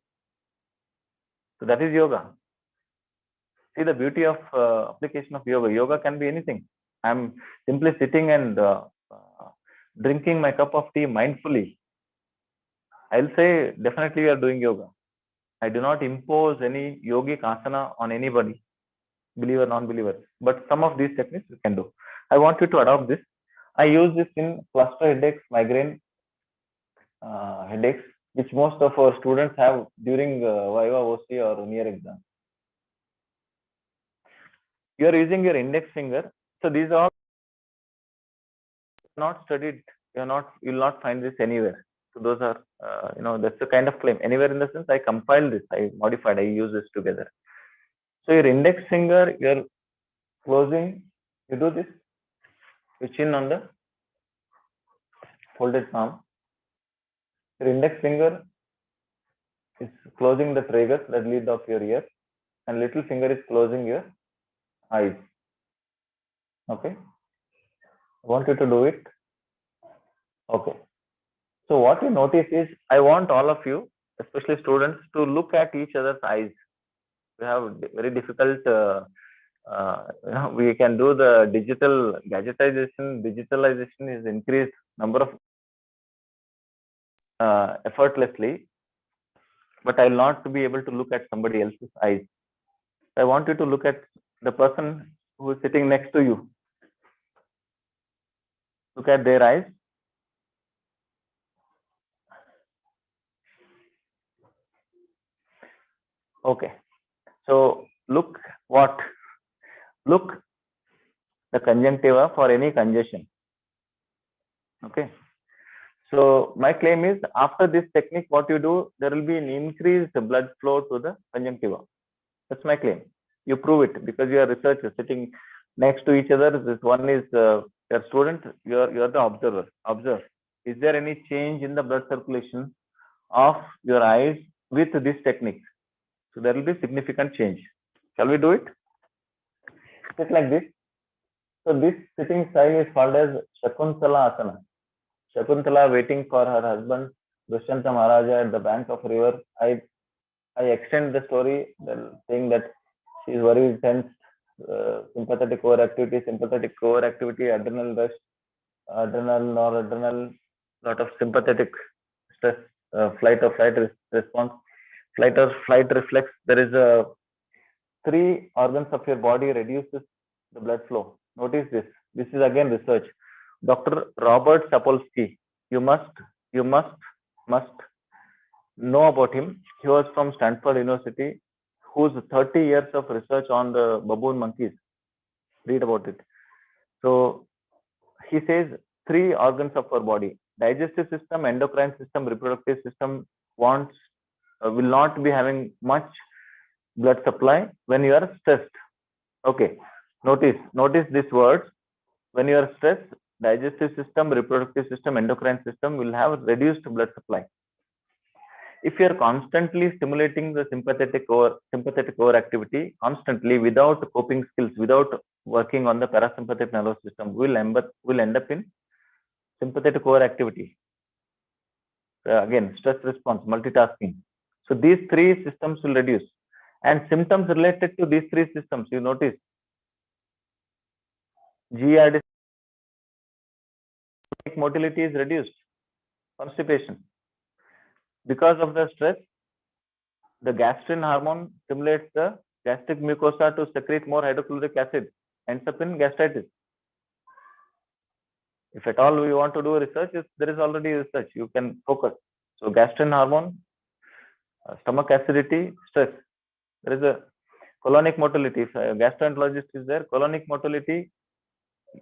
so that is yoga. See the beauty of application of yoga. Yoga can be anything. I'm simply sitting and drinking my cup of tea mindfully. I'll say definitely you are doing yoga. I do not impose any yogic asana on anybody, believer, non-believer. But some of these techniques you can do. I want you to adopt this. I use this in cluster headaches, migraine headaches, which most of our students have during Viva, OC or near exam. You are using your index finger. So these are not studied. You will not find this anywhere. So those are, that's the kind of claim. Anywhere in the sense, I compiled this, I modified, I use this together. So your index finger, you're closing, you do this, your chin on the folded palm. Your index finger is closing the tragus, the lid of your ear, and little finger is closing your eyes. Okay. I want you to do it. Okay. So what you notice is, I want all of you, especially students, to look at each other's eyes. We have very difficult, we can do the digital gadgetization, digitalization is increased number of effortlessly, but I will not be able to look at somebody else's eyes. I want you to look at the person who is sitting next to you. Look at their eyes. Okay. So look what? Look the conjunctiva for any congestion. Okay. So my claim is, after this technique, what you do, there will be an increased blood flow to the conjunctiva. That's my claim. You prove it because you are researchers sitting next to each other. This one is your student, you are the observer. Observe. Is there any change in the blood circulation of your eyes with this technique? So there will be significant change. Shall we do it? Just like this. So this sitting style is called as Shakuntala Asana. Shakuntala waiting for her husband, Dushyanta Maharaja at the bank of river. I extend the story saying that she is very tense, sympathetic overactivity, adrenal rush, adrenal, noradrenal, lot of sympathetic stress, flight or flight response, flight or flight reflex. There is a 3 organs of your body reduces the blood flow. Notice this. This is again research. Dr. Robert Sapolsky. You must know about him. He was from Stanford University, whose 30 years of research on the baboon monkeys. Read about it. So he says 3 organs of our body: digestive system, endocrine system, reproductive system will not be having much blood supply when you are stressed. Okay. Notice these words. When you are stressed, digestive system, reproductive system, endocrine system will have reduced blood supply. If you are constantly stimulating the sympathetic overactivity constantly without coping skills, without working on the parasympathetic nervous system, will end up in sympathetic overactivity. again, stress response, multitasking. So these three systems will reduce. And symptoms related to these three systems, you notice, GERD motility is reduced, constipation. Because of the stress, the gastrin hormone stimulates the gastric mucosa to secrete more hydrochloric acid, ends up in gastritis. If at all we want to do research, there is already research, you can focus. So gastrin hormone, stomach acidity, stress. There is a colonic motility. If a gastroenterologist is there, colonic motility,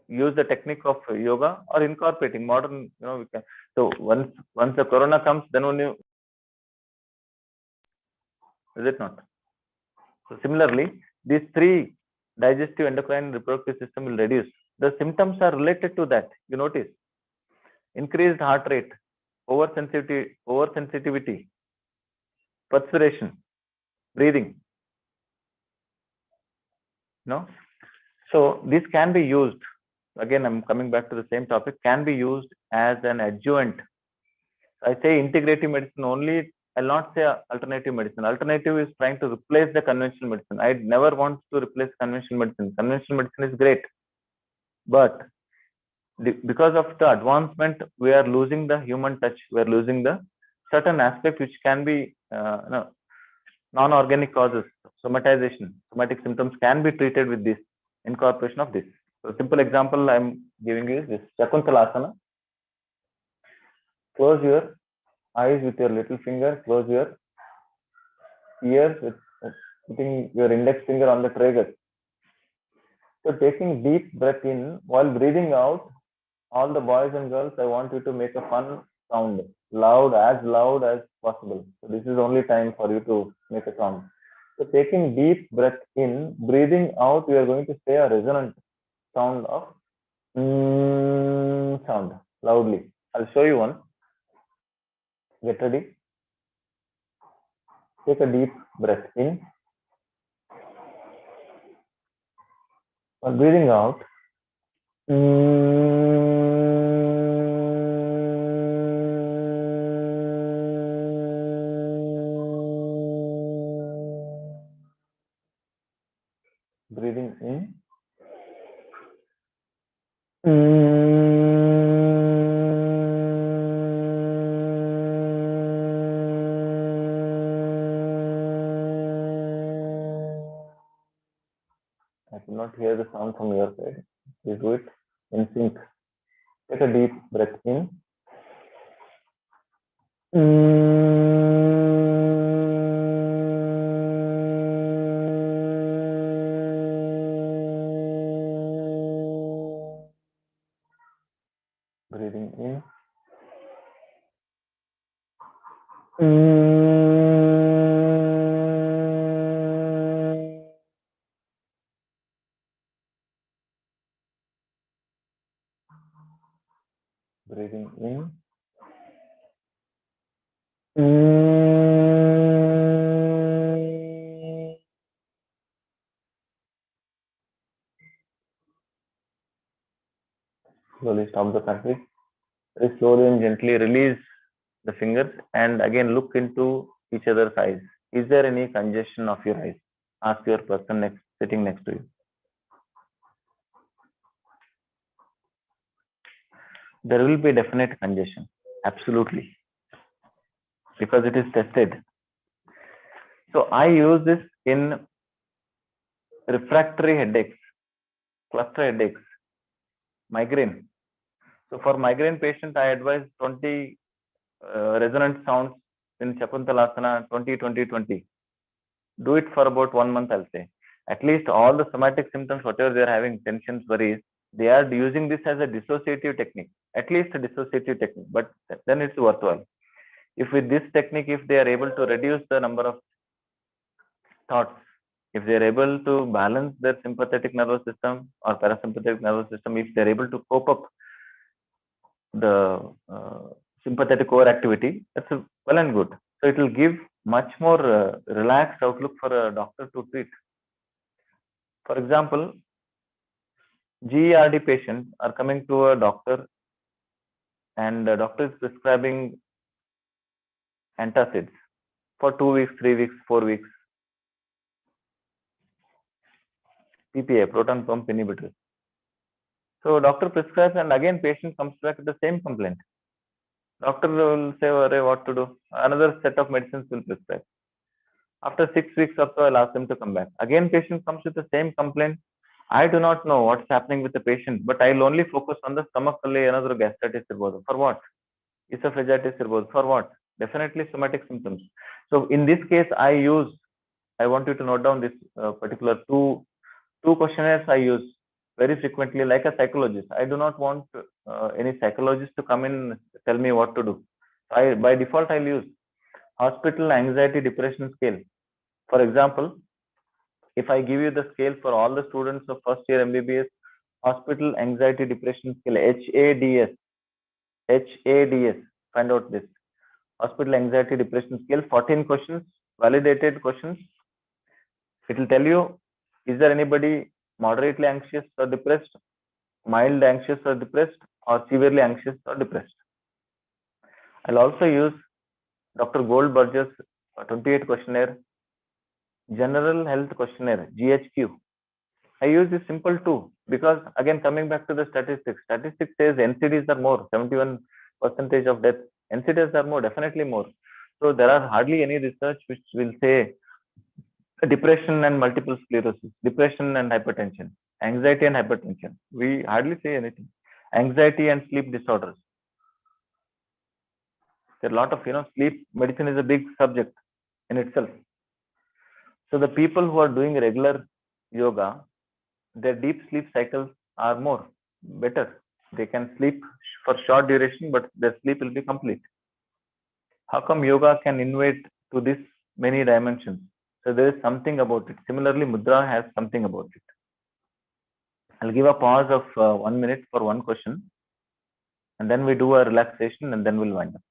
use the technique of yoga or incorporating modern, we can. So once the corona comes, then only, is it not? So similarly, these three, digestive, endocrine, reproductive system will reduce. The symptoms are related to that. You notice increased heart rate, oversensitivity, perspiration, breathing. No, so this can be used. Again, I'm coming back to the same topic. Can be used as an adjuvant. I say integrative medicine only. I'll not say alternative medicine. Alternative is trying to replace the conventional medicine. I never want to replace conventional medicine. Conventional medicine is great, but because of the advancement, we are losing the human touch. We are losing the certain aspect which can be non-organic causes. Somatization, somatic symptoms can be treated with this incorporation of this. So simple example I'm giving you is this Shakuntalasana. Close your eyes with your little finger, close your ears with putting your index finger on the tragus. So taking deep breath in while breathing out, all the boys and girls, I want you to make a fun sound, loud as possible. So this is only time for you to make a sound. So taking deep breath in, breathing out, we are going to say a resonant sound of sound loudly. I'll show you one. Get ready. Take a deep breath in. While breathing out, breathing in. I could not hear the sound from your side. Please do it in sync. Take a deep breath in. Breathing in. Breathing in. Slowly stop the practice. Very slowly and gently release the fingers and again look into each other's eyes. Is there any congestion of your eyes? Ask your person sitting next to you. There will be definite congestion, absolutely, because it is tested. So I use this in refractory headaches, cluster headaches, migraine. So for migraine patient, I advise 20 resonant sounds in Shakuntalasana 20-20-20. Do it for about 1 month, I'll say. At least all the somatic symptoms, whatever they are having, tensions, worries, they are using this as a dissociative technique, at least a dissociative technique, but then it's worthwhile. If with this technique, if they are able to reduce the number of thoughts, if they are able to balance their sympathetic nervous system or parasympathetic nervous system, if they are able to cope up the sympathetic overactivity, that's well and good. So it will give much more relaxed outlook for a doctor to treat. For example, GERD patients are coming to a doctor and the doctor is prescribing antacids for 2 weeks, 3 weeks, 4 weeks. PPI, proton pump inhibitor. So doctor prescribes, and again patient comes back with the same complaint. Doctor will say, what to do? Another set of medicines will prescribe. After 6 weeks or so, I'll ask them to come back. Again, patient comes with the same complaint. I do not know what's happening with the patient, but I'll only focus on the stomach another gastritis cirrhosis. For what? Esophagitis cirrhosis. For what? Definitely somatic symptoms. So in this case, I want you to note down this particular two questionnaires I use very frequently, like a psychologist. I do not want any psychologist to come in and tell me what to do. By default, I'll use hospital anxiety depression scale. For example, if I give you the scale for all the students of first year MBBS, hospital anxiety depression scale, HADS, find out this. Hospital anxiety depression scale, 14 questions, validated questions. It will tell you, is there anybody moderately anxious or depressed, mild anxious or depressed, or severely anxious or depressed. I'll also use Dr. Goldberger's 28 questionnaire, general health questionnaire, GHQ. I use this simple too, because again, coming back to the statistics says NCDs are more, 71% of death. NCDs are more, definitely more. So there are hardly any research which will say depression and multiple sclerosis, depression and hypertension, anxiety and hypertension. We hardly say anything. Anxiety and sleep disorders. There are a lot of, sleep medicine is a big subject in itself. So the people who are doing regular yoga, their deep sleep cycles are more better. They can sleep for short duration, but their sleep will be complete. How come yoga can invade to this many dimensions? So there is something about it. Similarly, mudra has something about it. I'll give a pause of 1 minute for one question, and then we do a relaxation, and then we'll wind up.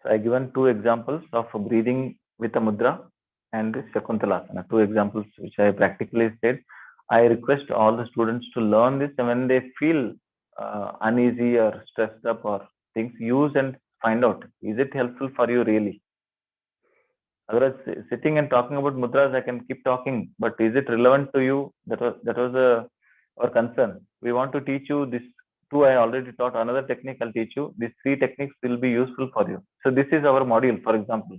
So I given 2 examples of breathing with a mudra and Shakuntalasana, 2 examples which I practically said. I request all the students to learn this, and when they feel uneasy or stressed up or things, use and find out, is it helpful for you really? Otherwise, sitting and talking about mudras, I can keep talking, but is it relevant to you? That was our concern. We want to teach you this 2. I already taught. Another technique I'll teach you. These 3 techniques will be useful for you. So this is our module, for example.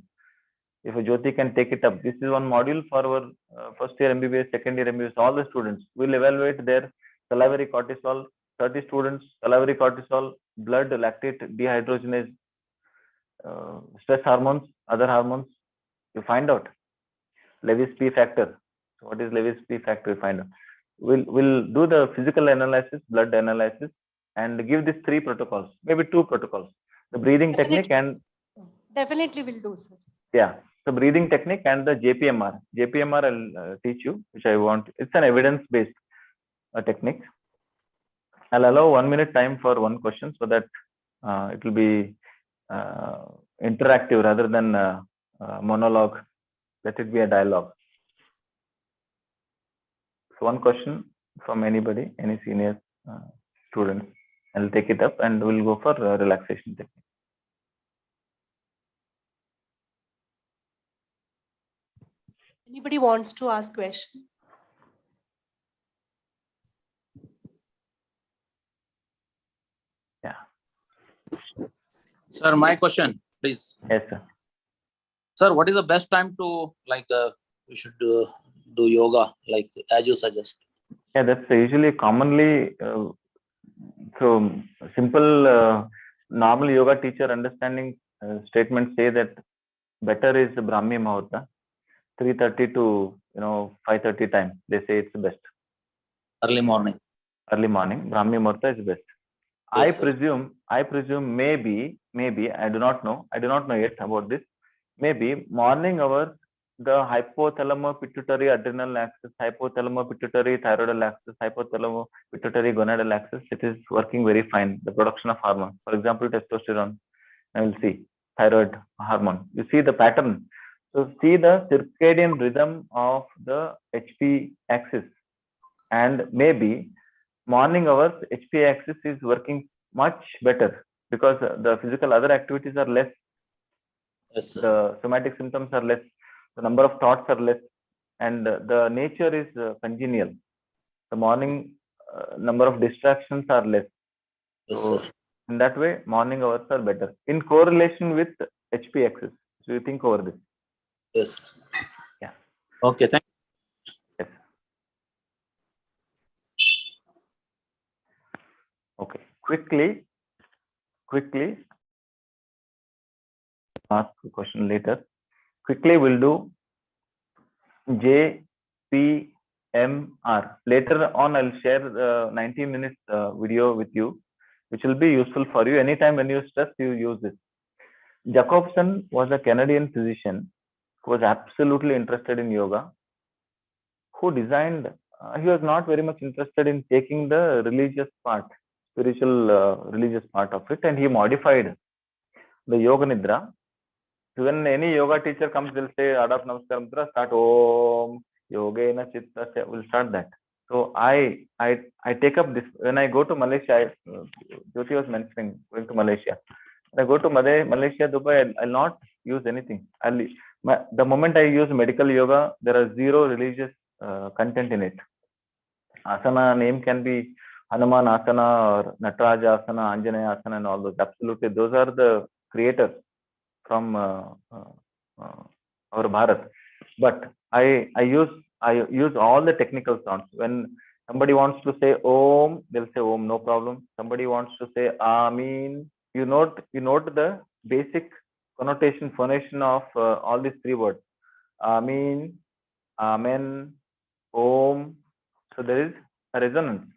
If a Jyoti can take it up, this is one module for our first year MBBS, second year MBBS, all the students. We'll evaluate their salivary cortisol, 30 students, salivary cortisol, blood lactate dehydrogenase, stress hormones, other hormones. You find out Lewis P factor. So what is Lewis P factor? You find out. We'll do the physical analysis, blood analysis, and give these 3 protocols, maybe 2 protocols. The breathing technique and definitely will do, sir. Yeah. So breathing technique and the JPMR. JPMR I'll teach you, which I want. It's an evidence-based technique. I'll allow 1 minute time for one question so that it will be interactive rather than monologue. Let it be a dialogue. So one question from anybody, any senior students. I'll take it up and we'll go for relaxation technique. Anybody wants to ask question? Yeah. Sir, my question, please. Yes, sir. Sir, what is the best time to we should do yoga, like as you suggest? Yeah, that's usually commonly so simple normal yoga teacher understanding statements say that better is Brahmi Muhurta, 3:30 to 5:30 time. They say it's the best. Early morning. Early morning, Brahmi Muhurta is best. Yes, I presume maybe I do not know yet about this. Maybe morning hours, the hypothalamo-pituitary adrenal axis, hypothalamo-pituitary thyroidal axis, hypothalamo-pituitary gonadal axis, it is working very fine. The production of hormones, for example, testosterone, I will see thyroid hormone. You see the pattern. So see the circadian rhythm of the HP axis. and maybe morning hours HPA axis is working much better because the physical other activities are less, Yes, sir. the somatic symptoms are less, the number of thoughts are less, and the nature is congenial. The morning number of distractions are less. Yes, So sir. in that way, morning hours are better in correlation with HP axis. So you think over this. Yes, sir. Yeah. Okay, thank Yes. Okay. Quickly, ask a question later. Quickly, we'll do JPMR. Later on, I'll share the 90 minutes video with you, which will be useful for you. Anytime when you stress, you use this. Jacobson was a Canadian physician who was absolutely interested in yoga, who designed, he was not very much interested in taking the religious part, spiritual religious part of it, and he modified the Yoga Nidra. So when any yoga teacher comes, they'll say, Adap Namaskar Mudra, start Om, Yogena Chitta, we'll start that. So I take up this. When I go to Malaysia, Jyoti was mentioning going to Malaysia. When I go to Malaysia, Dubai, I'll not use anything. The moment I use medical yoga, there are zero religious content in it. Asana name can be Hanuman Asana or Nataraja Asana, Anjanaya Asana, and all those. Absolutely, those are the creators from our Bharat. But I use all the technical sounds. When somebody wants to say Om, they'll say Om, no problem. Somebody wants to say Amin. You note the basic connotation, phonation of all these three words. Amin, Amen, Om. So there is a resonance.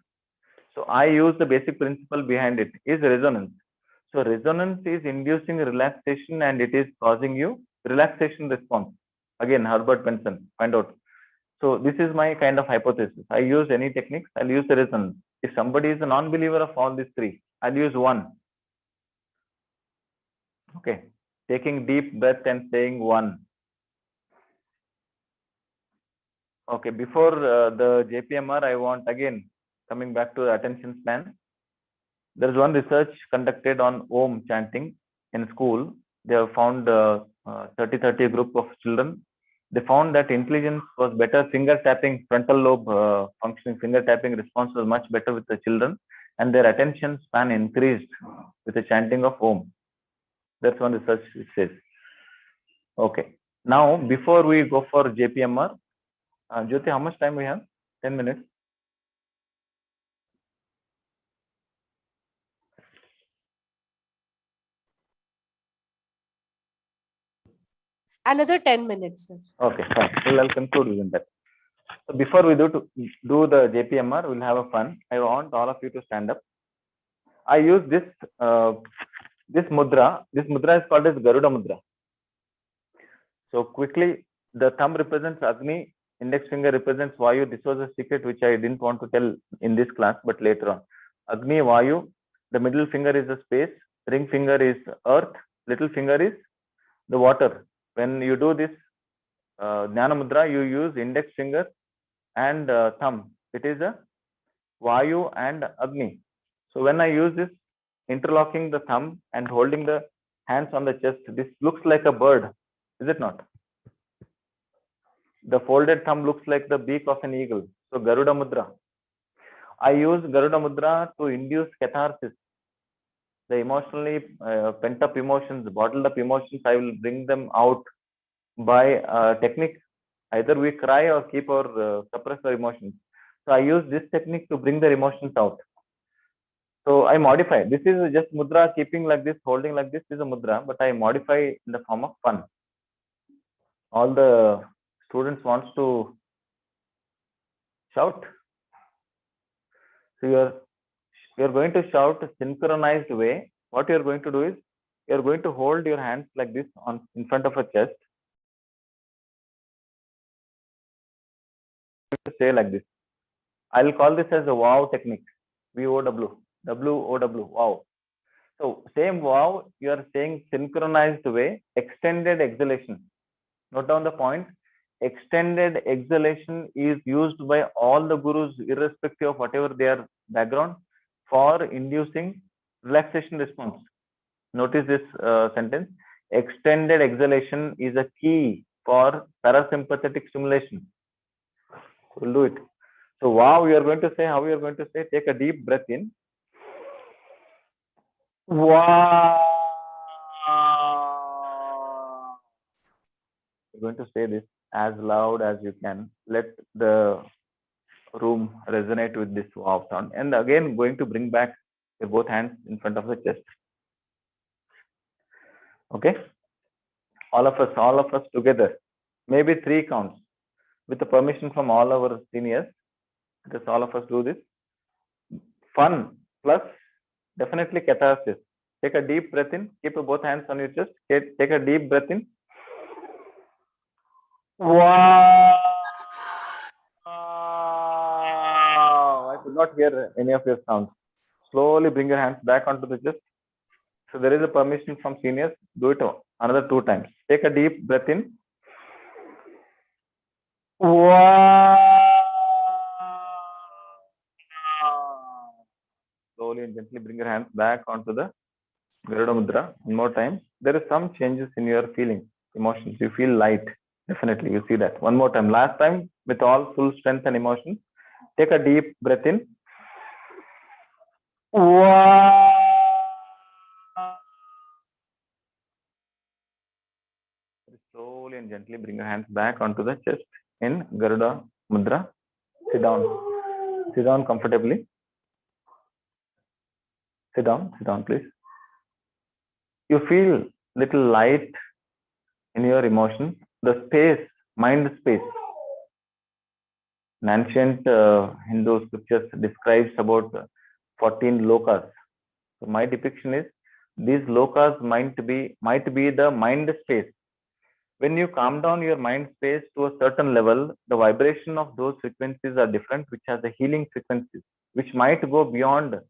So I use the basic principle behind it is resonance. So resonance is inducing relaxation and it is causing you relaxation response. Again, Herbert Benson, find out. So this is my kind of hypothesis. I use any techniques, I'll use the resonance. If somebody is a non-believer of all these three, I'll use one. Okay, taking deep breath and saying one. Okay, before the JPMR, I want again, coming back to the attention span. There is one research conducted on Om chanting in school. They have found 30 group of children. They found that intelligence was better, finger tapping, frontal lobe functioning, finger tapping response was much better with the children, and their attention span increased with the chanting of Om. That's one research which says. Okay. Now, before we go for JPMR, Jyoti, how much time we have? 10 minutes. Another 10 minutes, sir. Okay, fine. Well, I'll conclude within that. So before we do the JPMR, we'll have a fun. I want all of you to stand up. I use this this mudra. This mudra is called as Garuda mudra. So quickly, the thumb represents Agni, index finger represents Vayu. This was a secret which I didn't want to tell in this class, but later on. Agni, Vayu. The middle finger is the space. Ring finger is earth. Little finger is the water. When you do this Jnana mudra, you use index finger and thumb. It is a Vayu and Agni. So when I use this, interlocking the thumb and holding the hands on the chest, this looks like a bird, is it not? The folded thumb looks like the beak of an eagle. So Garuda mudra. I use Garuda mudra to induce catharsis. The emotionally pent up emotions, bottled up emotions, I will bring them out by technique. Either we cry or keep our suppress our emotions. So I use this technique to bring their emotions out. So I modify. This is just mudra, keeping like this, holding like this is a mudra, but I modify in the form of fun. All the students wants to shout. So you're going to shout a synchronized way. What you're going to do is you're going to hold your hands like this in front of a chest. Say like this. I'll call this as a wow technique. VOW. WOW. Wow. So same wow, you are saying synchronized way, extended exhalation. Note down the point. extended exhalation is used by all the gurus, irrespective of whatever their background, for inducing relaxation response. Notice this sentence. Extended exhalation is a key for parasympathetic stimulation. We'll do it. So, wow, you are going to say, how you are going to say, take a deep breath in. Wow. You're going to say this as loud as you can. Let the room resonate with this wow sound. And again, going to bring back your both hands in front of the chest. Okay. All of us together. Maybe 3 counts. With the permission from all our seniors, just all of us do this. Fun plus definitely catharsis. Take a deep breath in. Keep both hands on your chest. Take a deep breath in. Wow! I could not hear any of your sounds. Slowly bring your hands back onto the chest. So there is a permission from seniors. Do it another 2 times. Take a deep breath in. Wow! Slowly and gently bring your hands back onto the Garuda Mudra. One more time. There is some changes in your feelings, emotions. You feel light. Definitely, you see that. One more time. Last time, with all full strength and emotion. Take a deep breath in. Wow! Slowly and gently bring your hands back onto the chest in Garuda Mudra. Sit down. Sit down comfortably. Sit down, please. You feel little light in your emotions. The space, mind space. In ancient Hindu scriptures describes about 14 lokas. So my depiction is these lokas might be the mind space. When you calm down your mind space to a certain level, the vibration of those frequencies are different, which has a healing frequencies, which might go beyond.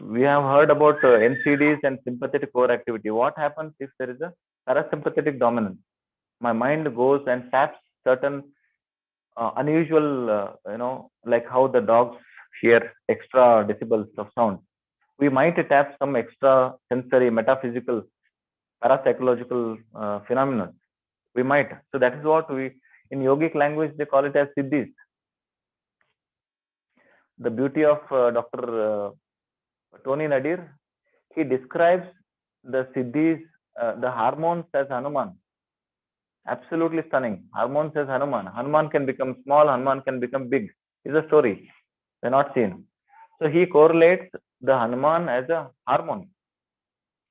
We have heard about NCDs and sympathetic overactivity. What happens if there is a parasympathetic dominance? My mind goes and taps certain unusual, like how the dogs hear extra decibels of sound. We might tap some extra sensory, metaphysical, parapsychological phenomena. We might. So that is what in yogic language, they call it as siddhis. The beauty of Dr. Tony Nadir, he describes the siddhis, the hormones as Hanuman. Absolutely stunning. Hormones as Hanuman. Hanuman can become small, Hanuman can become big. Is a story. They're not seen. So he correlates the Hanuman as a hormone.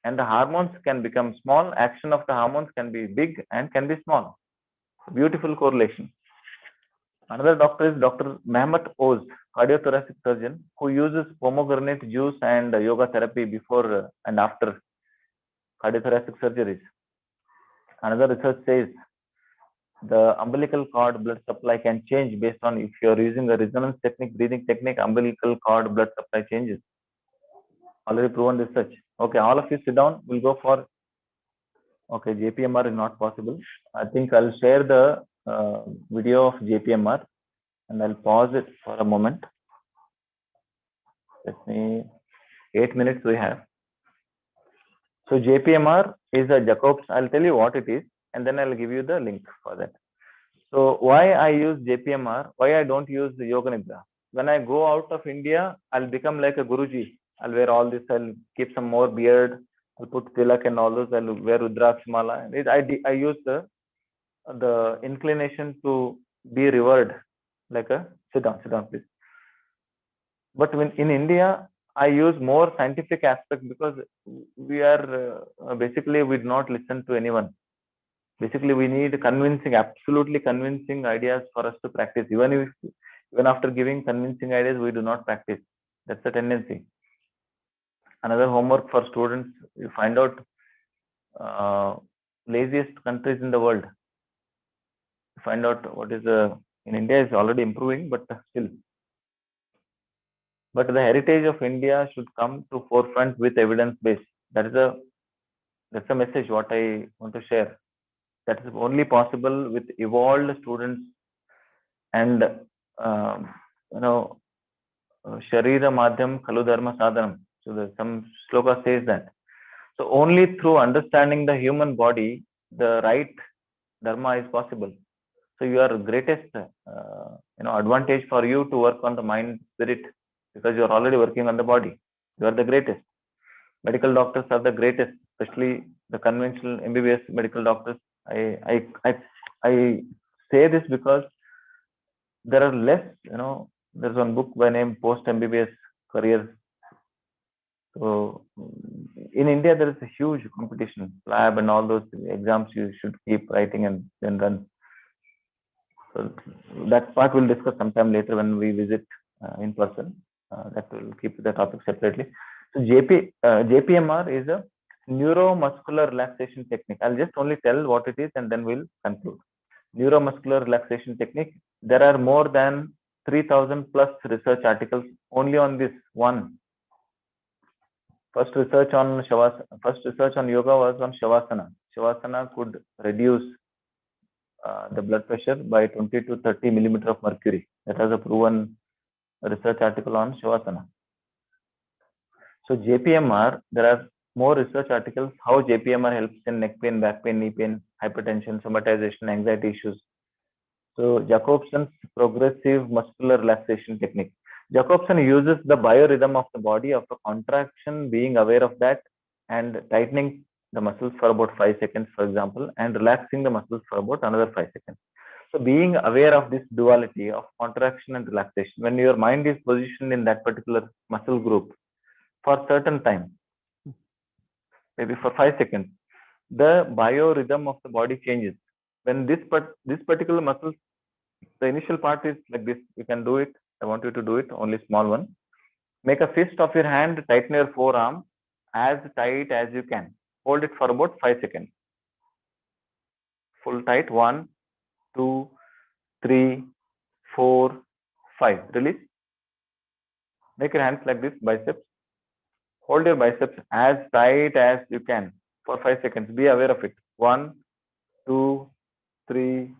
And the hormones can become small. Action of the hormones can be big and can be small. Beautiful correlation. Another doctor is Dr. Mehmet Oz, cardiothoracic surgeon, who uses pomegranate juice and yoga therapy before and after cardiothoracic surgeries. Another research says the umbilical cord blood supply can change based on if you are using a resonance technique, breathing technique, umbilical cord blood supply changes. Already proven research. Okay, all of you sit down. We'll go for. Okay, JPMR is not possible. I think I'll share the video of JPMR and I'll pause it for a moment. Let me. 8 minutes we have. So JPMR is a Jacobs. I'll tell you what it is, and then I'll give you the link for that. So why I use JPMR? Why I don't use the Yoga Nidra? When I go out of India, I'll become like a Guruji. I'll wear all this. I'll keep some more beard. I'll put tilak and all those. I'll wear Rudraksh mala. I use the inclination to be revered like a sit down, please. But when in India, I use more scientific aspect because we are basically we do not listen to anyone. Basically, we need convincing, absolutely convincing ideas for us to practice. Even after giving convincing ideas, we do not practice. That's the tendency. Another homework for students: you find out laziest countries in the world. You find out what is in India is already improving, but still. But the heritage of India should come to forefront with evidence base. That's a message what I want to share. That is only possible with evolved students and Sharira Madhyam Khalu Dharma Sadhanam. So some sloka says that. So only through understanding the human body, the right dharma is possible. So your greatest advantage for you to work on the mind spirit, because you are already working on the body. You are the greatest. Medical doctors are the greatest, especially the conventional MBBS medical doctors. I say this because there are less, there's one book by name Post MBBS Career. So in India, there is a huge competition, lab and all those exams you should keep writing and then run. So that part we'll discuss sometime later when we visit in person. That will keep the topic separately. So JPMR is a neuromuscular relaxation technique. I'll just only tell what it is and then we'll conclude. Neuromuscular relaxation technique. There are more than 3,000 plus research articles only on this one. First research on yoga was on Shavasana. Shavasana could reduce the blood pressure by 20 to 30 millimeter of mercury. That was a proven research article on Shavasana. So JPMR, there are more research articles how JPMR helps in neck pain, back pain, knee pain, hypertension, somatization, anxiety issues. So Jacobson's progressive muscular relaxation technique. Jacobson uses the biorhythm of the body of a contraction, being aware of that and tightening the muscles for about 5 seconds, for example, and relaxing the muscles for about another 5 seconds. So being aware of this duality of contraction and relaxation, when your mind is positioned in that particular muscle group for certain time, maybe for 5 seconds, the biorhythm of the body changes. When this particular muscle, the initial part is like this, you can do it. I want you to do it, only small one. Make a fist of your hand, tighten your forearm as tight as you can. Hold it for about 5 seconds. Full tight, 1, 2, 3, 4, 5. Release. Make your hands like this, biceps. Hold your biceps as tight as you can for 5 seconds. Be aware of it. 1, 2, 3,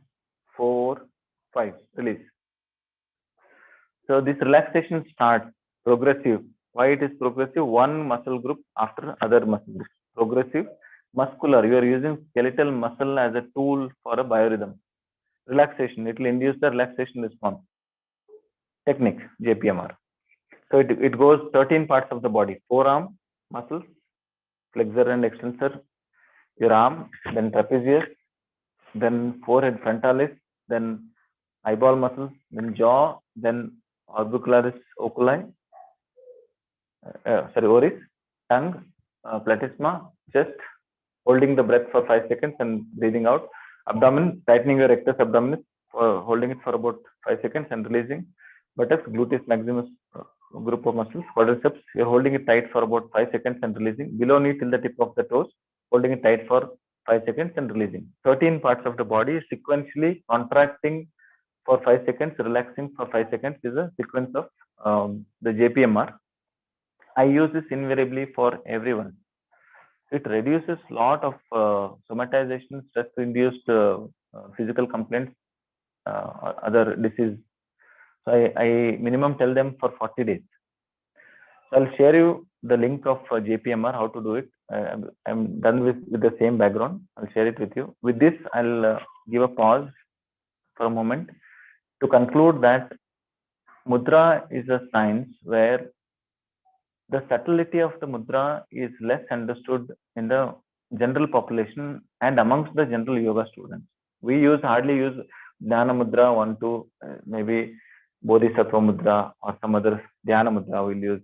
4, 5. Release. So this relaxation starts progressive. Why it is progressive? One muscle group after other muscle groups. Progressive, muscular. You are using skeletal muscle as a tool for a biorhythm. Relaxation. It will induce the relaxation response. Technique, JPMR. So it goes 13 parts of the body. Forearm muscles, flexor and extensor, your arm, then trapezius, then forehead frontalis, then eyeball muscles, then jaw, then orbicularis oculi, oris, tongue, platysma, chest, holding the breath for 5 seconds and breathing out. Abdomen, tightening your rectus abdominis, holding it for about 5 seconds and releasing. Buttocks, gluteus maximus, group of muscles. Quadriceps, you're holding it tight for about 5 seconds and releasing. Below knee till the tip of the toes, holding it tight for 5 seconds and releasing. 13 parts of the body sequentially contracting for 5 seconds, relaxing for 5 seconds is a sequence of the JPMR. I use this invariably for everyone. It reduces a lot of somatization, stress-induced physical complaints, other disease. So I minimum tell them for 40 days. So I'll share you the link of JPMR, how to do it. I'm done with the same background. I'll share it with you. With this, I'll give a pause for a moment to conclude that mudra is a science where the subtlety of the mudra is less understood in the general population and amongst the general yoga students. We hardly use Dhyana Mudra 1, 2, maybe Bodhisattva Mudra or some other Dhyana Mudra we'll use,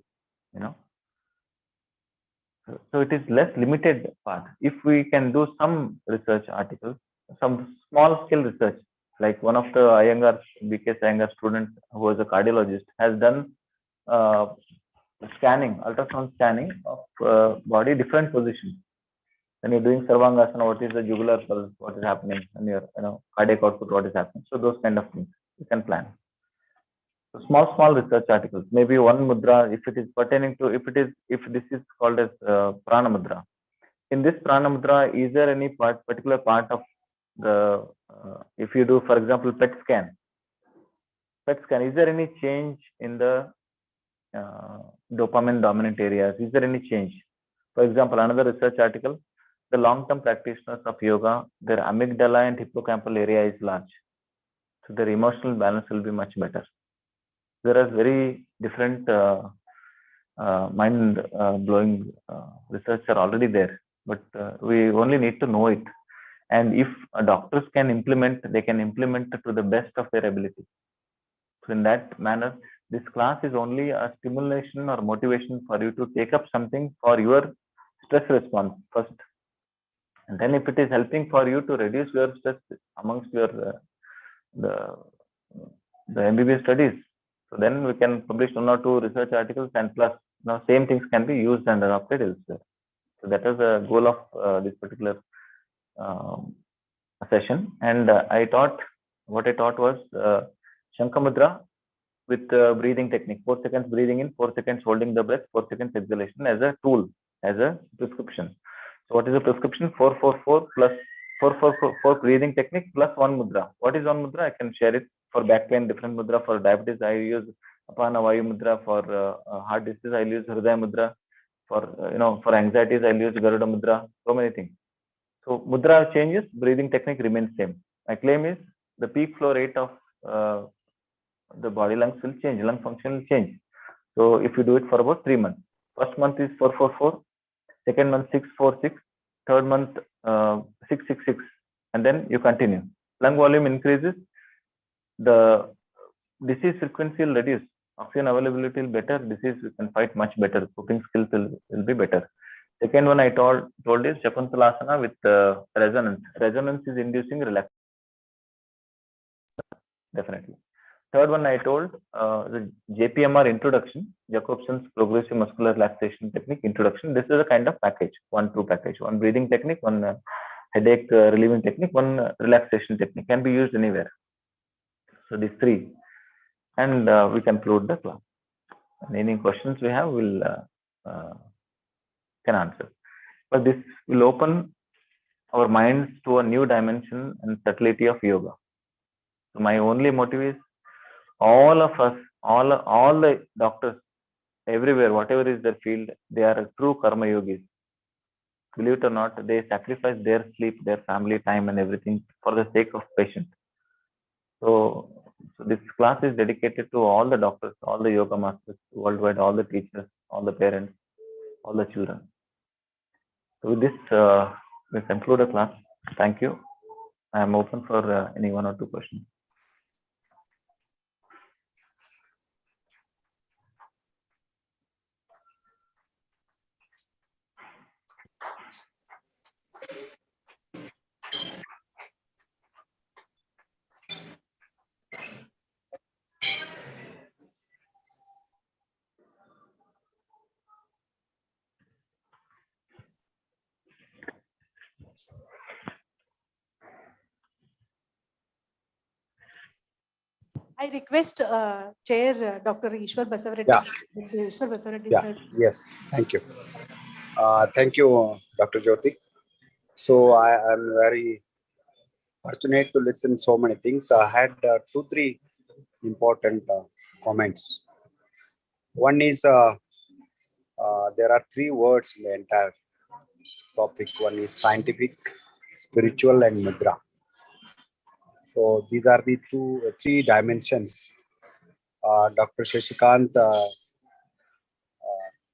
So it is less limited part. If we can do some research articles, some small scale research, like one of the BK Iyengar student who was a cardiologist has done ultrasound scanning of body different positions. When you're doing Sarvangasana, what is the jugular pulse, what is happening, and your cardiac output, what is happening. So those kind of things you can plan. So small research articles, maybe one mudra, if it is pertaining to, if this is called as prana mudra. In this prana mudra, is there any particular part of if you do, for example, PET scan, is there any change in the dopamine dominant areas? Is there any change? For example, another research article, the long-term practitioners of yoga, their amygdala and hippocampal area is large. So their emotional balance will be much better. There are very different mind-blowing research are already there, but we only need to know it. And if doctors can implement, they can implement to the best of their ability. So in that manner, this class is only a stimulation or motivation for you to take up something for your stress response first. And then if it is helping for you to reduce your stress amongst your the MBBS studies, so then we can publish 1 or 2 research articles, and plus now same things can be used and adopted elsewhere. So that is the goal of this particular session. And what I taught was Shankamudra with breathing technique, 4 seconds breathing in, 4 seconds holding the breath, 4 seconds exhalation as a tool, as a prescription. So what is the prescription? 4-4-4 plus 4-4-4 breathing technique plus 1 mudra. What is 1 mudra? I can share it. For back pain, different mudra. For diabetes, I use Apana Vayu mudra. For heart disease, I use Hridaya mudra. For for anxieties, I use Garuda mudra. So many things. So mudra changes, breathing technique remains same. My claim is the peak flow rate of the body lungs will change, lung function will change. So if you do it for about 3 months, first month is 4-4-4, second month 6-4-6, third month 6-6-6, and then you continue. Lung volume increases, the disease frequency will reduce, oxygen availability will better, disease you can fight much better, coping skills will be better. Second one I told is Shakuntalasana with resonance. Resonance is inducing relaxation. Definitely. Third one I told the JPMR introduction, Jacobson's progressive muscular relaxation technique introduction. This is a kind of package, 1-2 package, 1 breathing technique, 1 headache relieving technique, 1 relaxation technique, can be used anywhere. So these 3, and we conclude the class. And any questions we have, we'll can answer. But this will open our minds to a new dimension and subtlety of yoga. So my only motive is all of us, all the doctors everywhere, whatever is their field, they are true karma yogis. Believe it or not, they sacrifice their sleep, their family time and everything for the sake of patient. So this class is dedicated to all the doctors, all the yoga masters worldwide, all the teachers, all the parents, all the children. So with this, we conclude the class. Thank you. I am open for any 1 or 2 questions. I request Chair Dr. Ishwar Basavareddy. Yeah. Ishwar Basavareddy, Yeah. sir. Yes. Thank you. Thank you, Dr. Jyoti. So I am very fortunate to listen so many things. I had 2-3 important comments. One is there are 3 words in the entire topic. One is scientific, spiritual, and mudra. So these are the 3 dimensions. Dr. Shashikant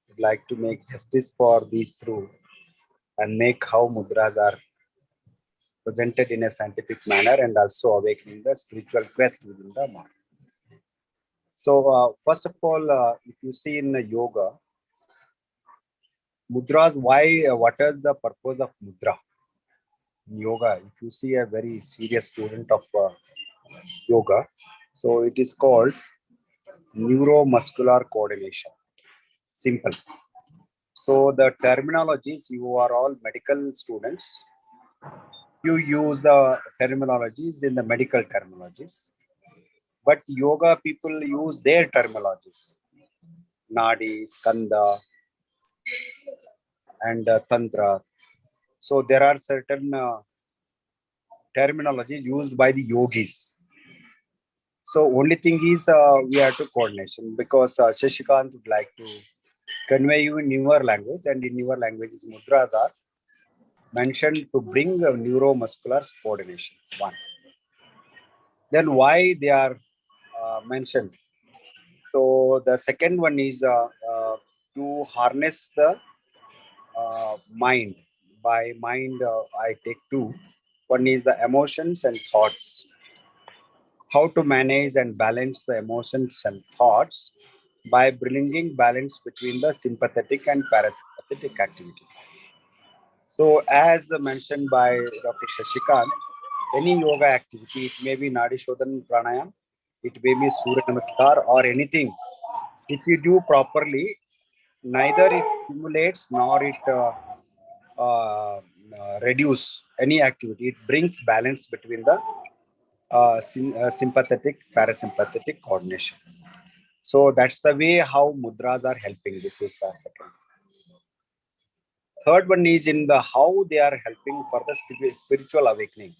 would like to make justice for these through and make how mudras are presented in a scientific manner and also awakening the spiritual quest within the mind. So first of all, if you see in yoga, mudras, what is the purpose of mudra? In yoga, if you see a very serious student of yoga, so it is called neuromuscular coordination. Simple. So the terminologies, you are all medical students. You use the terminologies in the medical terminologies, but yoga people use their terminologies. Nadi, skanda, and tantra. So there are certain terminology used by the yogis. So only thing is we have to coordination, because Shashikant would like to convey you in your language, and in your languages mudras are mentioned to bring neuromuscular coordination. One. Then why they are mentioned? So the second one is to harness the mind. By mind, I take two. One is the emotions and thoughts. How to manage and balance the emotions and thoughts by bringing balance between the sympathetic and parasympathetic activity. So, as mentioned by Dr. Shashikant, any yoga activity, it may be Nadi Shodhan Pranayam, it may be Surya Namaskar or anything. If you do properly, neither it stimulates nor it reduce any activity. It brings balance between the sympathetic parasympathetic coordination. So that's the way how mudras are helping. This is the second. Third one is in the how they are helping for the spiritual awakening.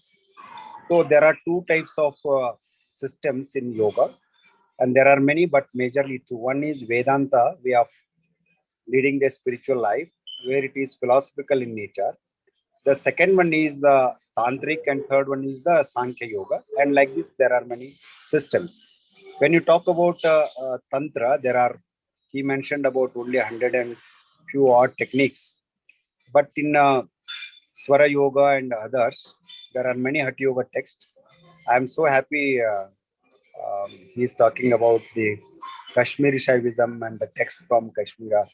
So there are two types of systems in yoga, and there are many, but majorly two. One is Vedanta, way of leading a spiritual life, where it is philosophical in nature. The second one is the Tantric, and third one is the Sankhya Yoga. And like this, there are many systems. When you talk about Tantra, he mentioned about only 100 and few odd techniques. But in Swara Yoga and others, there are many Hatha Yoga texts. I am so happy he is talking about the Kashmiri Shaivism and the text from Kashmir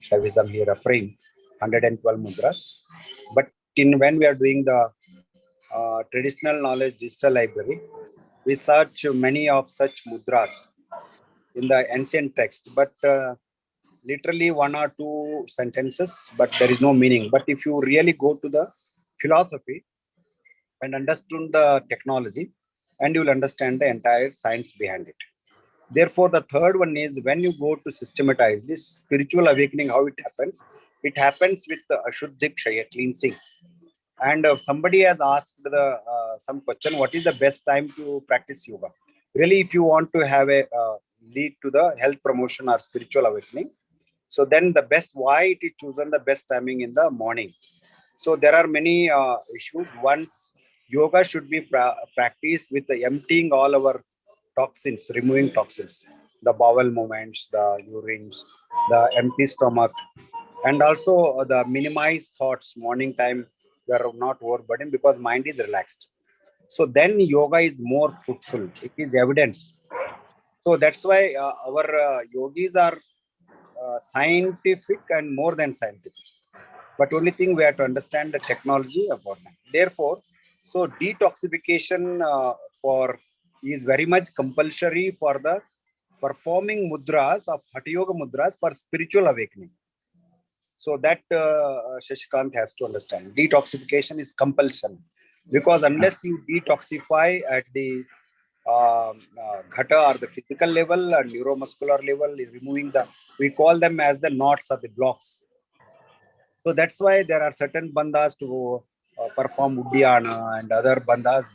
Shaivism here, referring 112 mudras. But when we are doing the traditional knowledge digital library, we search many of such mudras in the ancient text, but literally one or two sentences, but there is no meaning. But if you really go to the philosophy and understand the technology, and you will understand the entire science behind it. Therefore, the third one is when you go to systematize this spiritual awakening, how it happens with the Ashuddhi Kshaya, cleansing. And somebody has asked some question, what is the best time to practice yoga? Really, if you want to have a lead to the health promotion or spiritual awakening, so then the best, why it is chosen the best timing in the morning. So there are many issues. Once yoga should be practiced with the emptying all our toxins, removing toxins, the bowel movements, the urines, the empty stomach, and also the minimized thoughts. Morning time, we are not overburdened because mind is relaxed. So then yoga is more fruitful. It is evidence. So that's why our yogis are scientific and more than scientific. But only thing we have to understand the technology about that. Therefore, so detoxification for is very much compulsory for the performing mudras of Hatha Yoga mudras for spiritual awakening. So that Shashikant has to understand. Detoxification is compulsion, because unless you detoxify at the ghata or the physical level and neuromuscular level, removing we call them as the knots or the blocks. So that's why there are certain bandhas to perform Uddiyana and other bandhas,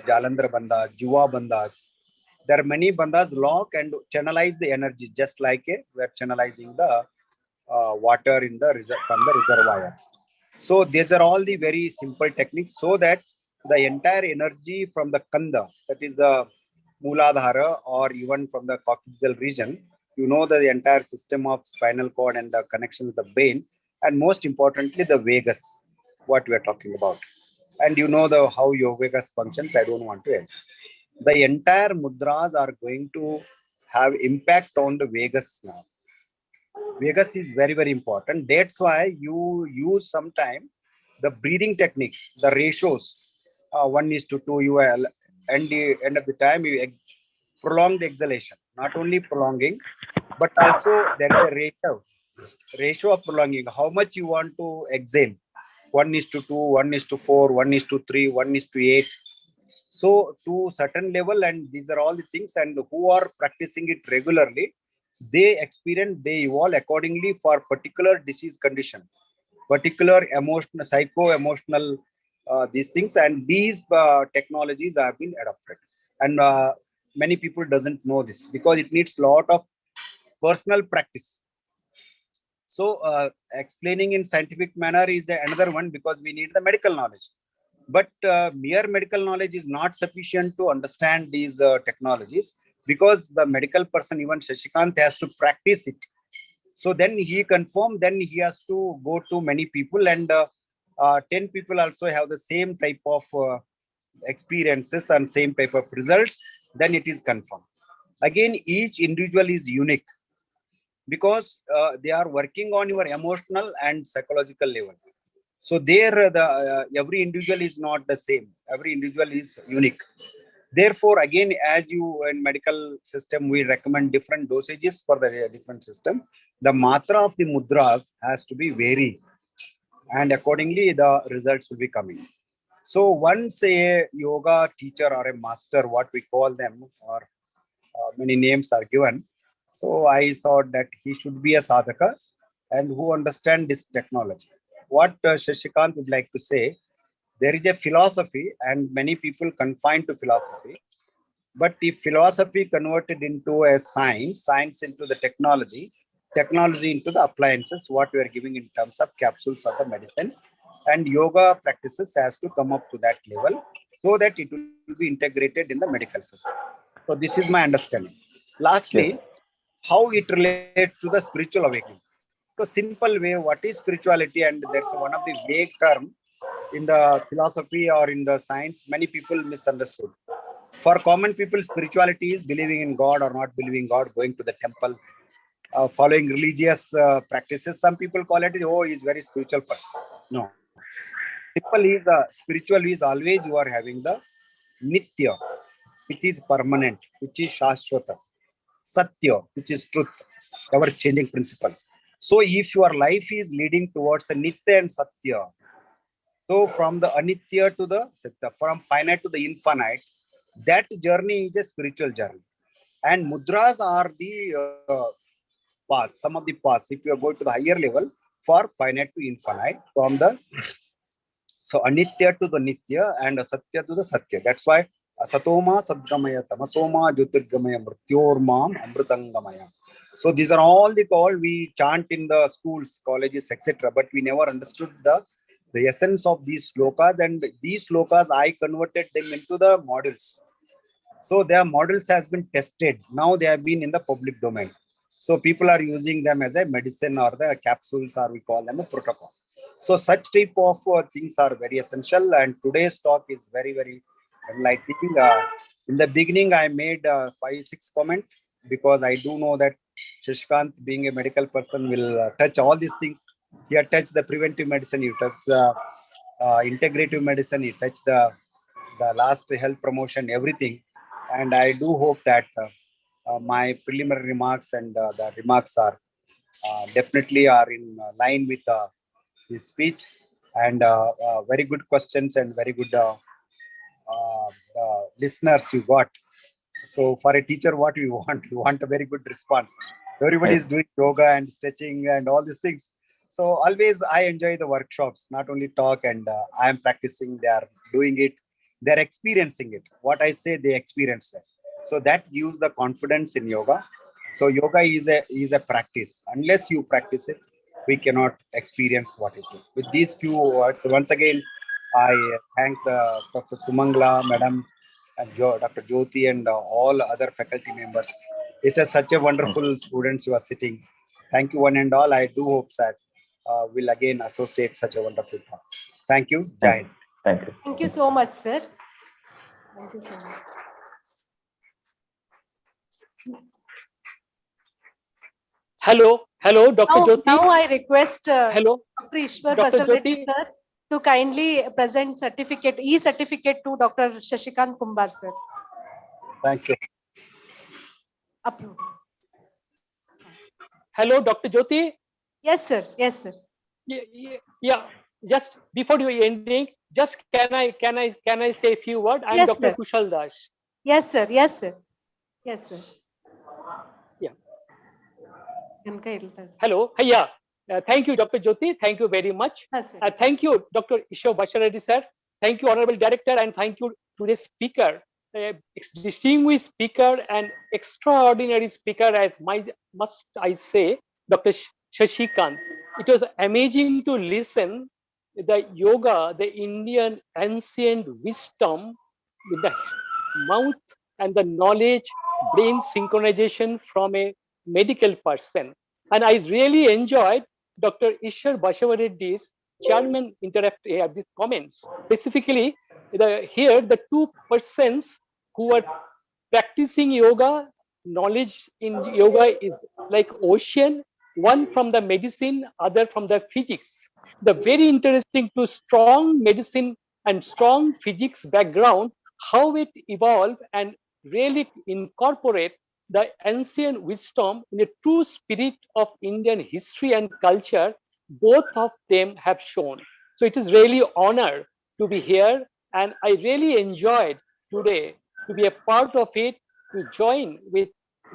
Jalandhar bandhas, Juva bandhas. There are many bandhas lock and channelize the energy, just like we are channelizing the water in the from the reservoir. So these are all the very simple techniques, so that the entire energy from the Kanda, that is the Mooladhara, or even from the coccygeal region, the entire system of spinal cord and the connection with the brain, and most importantly the Vegas, what we are talking about. And the how your Vegas functions. I don't want to end. The entire mudras are going to have impact on the Vegas now. Vegas is very, very important. That's why you use sometime the breathing techniques, the ratios, 1:2. You will, and the end of the time you prolong the exhalation. Not only prolonging, but also there is a ratio of prolonging. How much you want to exhale? 1:2, 1:4, 1:3, 1:8. So to certain level, and these are all the things, and who are practicing it regularly, they evolve accordingly for particular disease condition, particular emotional, psycho-emotional these things, and these technologies have been adopted. And many people doesn't know this because it needs lot of personal practice. So explaining in scientific manner is another one, because we need the medical knowledge. But mere medical knowledge is not sufficient to understand these technologies, because the medical person, even Shashikant, has to practice it. So then he confirm, then he has to go to many people, and 10 people also have the same type of experiences and same type of results, then it is confirmed. Again, each individual is unique, because they are working on your emotional and psychological level. So there, every individual is not the same. Every individual is unique. Therefore, again, as you in medical system, we recommend different dosages for the different system. The matra of the mudras has to be varied, and accordingly the results will be coming. So once a yoga teacher or a master, what we call them, or many names are given. So I saw that he should be a sadhaka and who understand this technology. What Shashikant would like to say, there is a philosophy and many people confined to philosophy. But if philosophy converted into a science, science into the technology, technology into the appliances, what we are giving in terms of capsules of the medicines, and yoga practices has to come up to that level so that it will be integrated in the medical system. So this is my understanding. Lastly, Yes. how it relates to the spiritual awakening. So simple way, what is spirituality? And there's one of the vague term in the philosophy or in the science, many people misunderstood. For common people, spirituality is believing in God or not believing God, going to the temple, following religious practices. Some people call it, oh, he's very spiritual person. No. Simple is spiritual is always you are having the nitya, which is permanent, which is shashwata, satya, which is truth, ever changing principle. So if your life is leading towards the nitya and satya, so from the anitya to the satya, from finite to the infinite, that journey is a spiritual journey. And mudras are the paths, some of the paths. If you are going to the higher level, for finite to infinite, from the so anitya to the nitya and satya to the satya. That's why satoma sadgamaya tamasoma jyotirgamaya mrityormam amrutangamaya. So these are all the call we chant in the schools, colleges, etc. But we never understood the essence of these slokas, and these slokas I converted them into the models. So their models has been tested. Now they have been in the public domain. So people are using them as a medicine or the capsules, or we call them a protocol. So such type of things are very essential. And today's talk is very, very enlightening. In the beginning, I made 5-6 comment, because I do know that Shashikant, being a medical person, will touch all these things. He had touched the preventive medicine, you touch the integrative medicine, he touched the last health promotion, everything. And I do hope that my preliminary remarks and the remarks are definitely are in line with his speech, and very good questions and very good listeners you got. So for a teacher, what we want, we want a very good response. Everybody is doing yoga and stretching and all these things. So always I enjoy the workshops, not only talk, and I am practicing, they are doing it, they're experiencing it. What I say, they experience it. So that gives the confidence in yoga. So yoga is a practice. Unless you practice it, we cannot experience what is good. With these few words, once again, I thank the Professor Sumangla, Madam, and Dr. Jyoti, and all other faculty members. It's such a wonderful students you are sitting. Thank you, one and all. I do hope that we'll again associate such a wonderful talk. Thank you. Jai. Thank you. Thank you so much, sir. Thank you so much. Hello, Dr. Jyoti. Now I request Hello, Dr. Ishwar Dr. Basareddy Jyoti. sir to kindly present certificate, e-certificate to Dr. Shashikant Kumbar sir. Thank you. Approved. Hello, Dr. Jyoti. Yes, sir. Yes, sir. Yeah. Just before you ending, just can I say a few words? I'm Yes, Dr. sir. Kushal Das. Yes, sir. Yes, sir. Yes, sir. Yeah. Enka iltadu. Hello. Thank you, Dr. Jyoti. Thank you very much. Yes, sir. Thank you, Dr. Ishwar Basareddy sir. Thank you, Honorable Director, and thank you to the speaker, distinguished speaker and extraordinary speaker, as must I say, Dr. Shashikant. It was amazing to listen the yoga, the Indian ancient wisdom with the mouth and the knowledge, brain synchronization from a medical person. And I really enjoyed Dr. Ishwar Basavareddy's chairman these comments. Specifically, here the two persons who are practicing yoga, knowledge in yoga is like ocean, one from the medicine, other from the physics. The very interesting to strong medicine and strong physics background, how it evolved and really incorporate the ancient wisdom in the true spirit of Indian history and culture, both of them have shown. So it is really honor to be here, and I really enjoyed today to be a part of it, to join with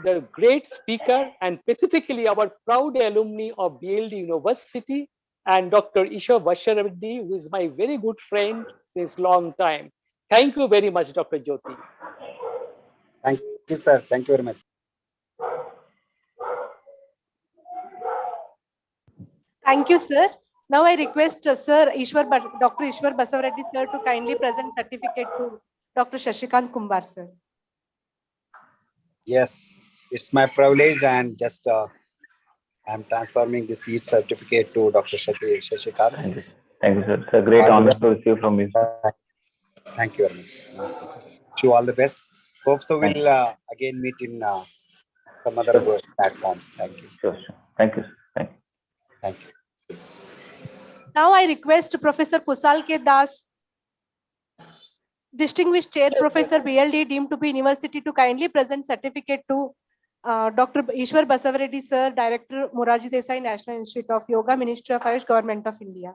the great speaker and specifically our proud alumni of BLD University and Dr. Ishwar Basavareddy, who is my very good friend since long time. Thank you very much, Dr. Jyoti. Thank you, sir. Thank you very much. Thank you, sir. Now I request Dr. Ishwar Basavareddy, sir, to kindly present certificate to Dr. Shashikant Kumbar, sir. Yes, it's my privilege, and just I'm transforming the seat certificate to Dr. Shashikant. Thank you. Thank you, sir. It's a great honor to receive from you. Thank you very much. Namaste. Wish you all the best. Hope so we'll again meet in some other platforms. Thank you. Sure, sure. Thank you. Thank you. Thank you. Yes. Now I request Professor Kusal K. Das, Distinguished Chair Professor BLD deemed to be University, to kindly present certificate to Dr. Ishwar Basavareddy, sir, Director, Moraji Desai National Institute of Yoga, Ministry of Ayush, Government of India.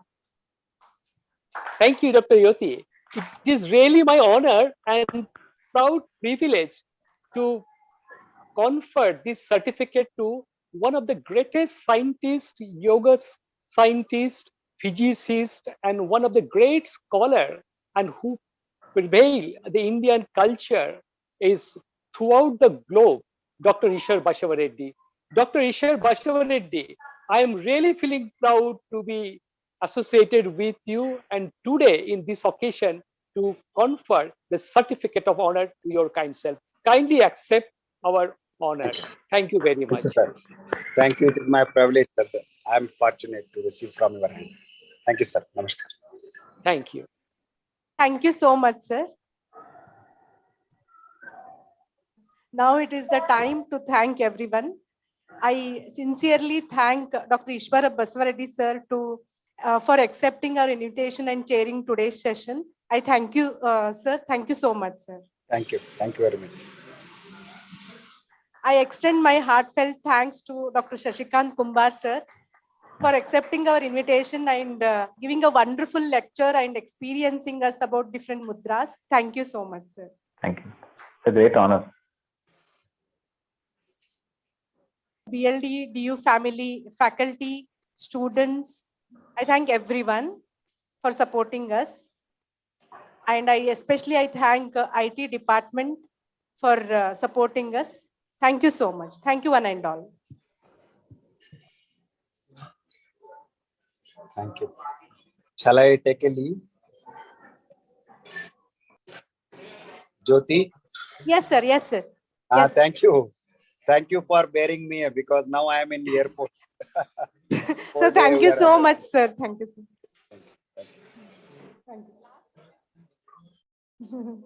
Thank you, Dr. Yoti. It is really my honor and proud privilege to confer this certificate to one of the greatest scientists, yoga scientist, physicist, and one of the great scholar, and who prevail the Indian culture is throughout the globe, Dr. Ishwar Basavareddy. Dr. Ishwar Basavareddy, I am really feeling proud to be associated with you, and today in this occasion to confer the certificate of honor to your kind self. Kindly accept our honor. Thank you very much. Thank you, sir. Thank you. It is my privilege that I'm fortunate to receive from your hand. Thank you, sir. Namaskar. Thank you. Thank you so much, sir. Now it is the time to thank everyone. I sincerely thank Dr. Ishwar Basavareddy, sir, for accepting our invitation and chairing today's session. I thank you, sir. Thank you so much, sir. Thank you. Thank you very much. I extend my heartfelt thanks to Dr. Shashikant Kumbar, sir, for accepting our invitation and giving a wonderful lecture and experiencing us about different mudras. Thank you so much, sir. Thank you. It's a great honor. BLD, DU family, faculty, students, I thank everyone for supporting us. And I thank IT department for supporting us. Thank you so much. Thank you one and all. Thank you. Shall I take a leave? Jyoti? Yes, sir. Yes, sir. Yes. Thank you. Thank you for bearing me because now I am in the airport. So thank you so much, sir. Thank you, sir. Thank you.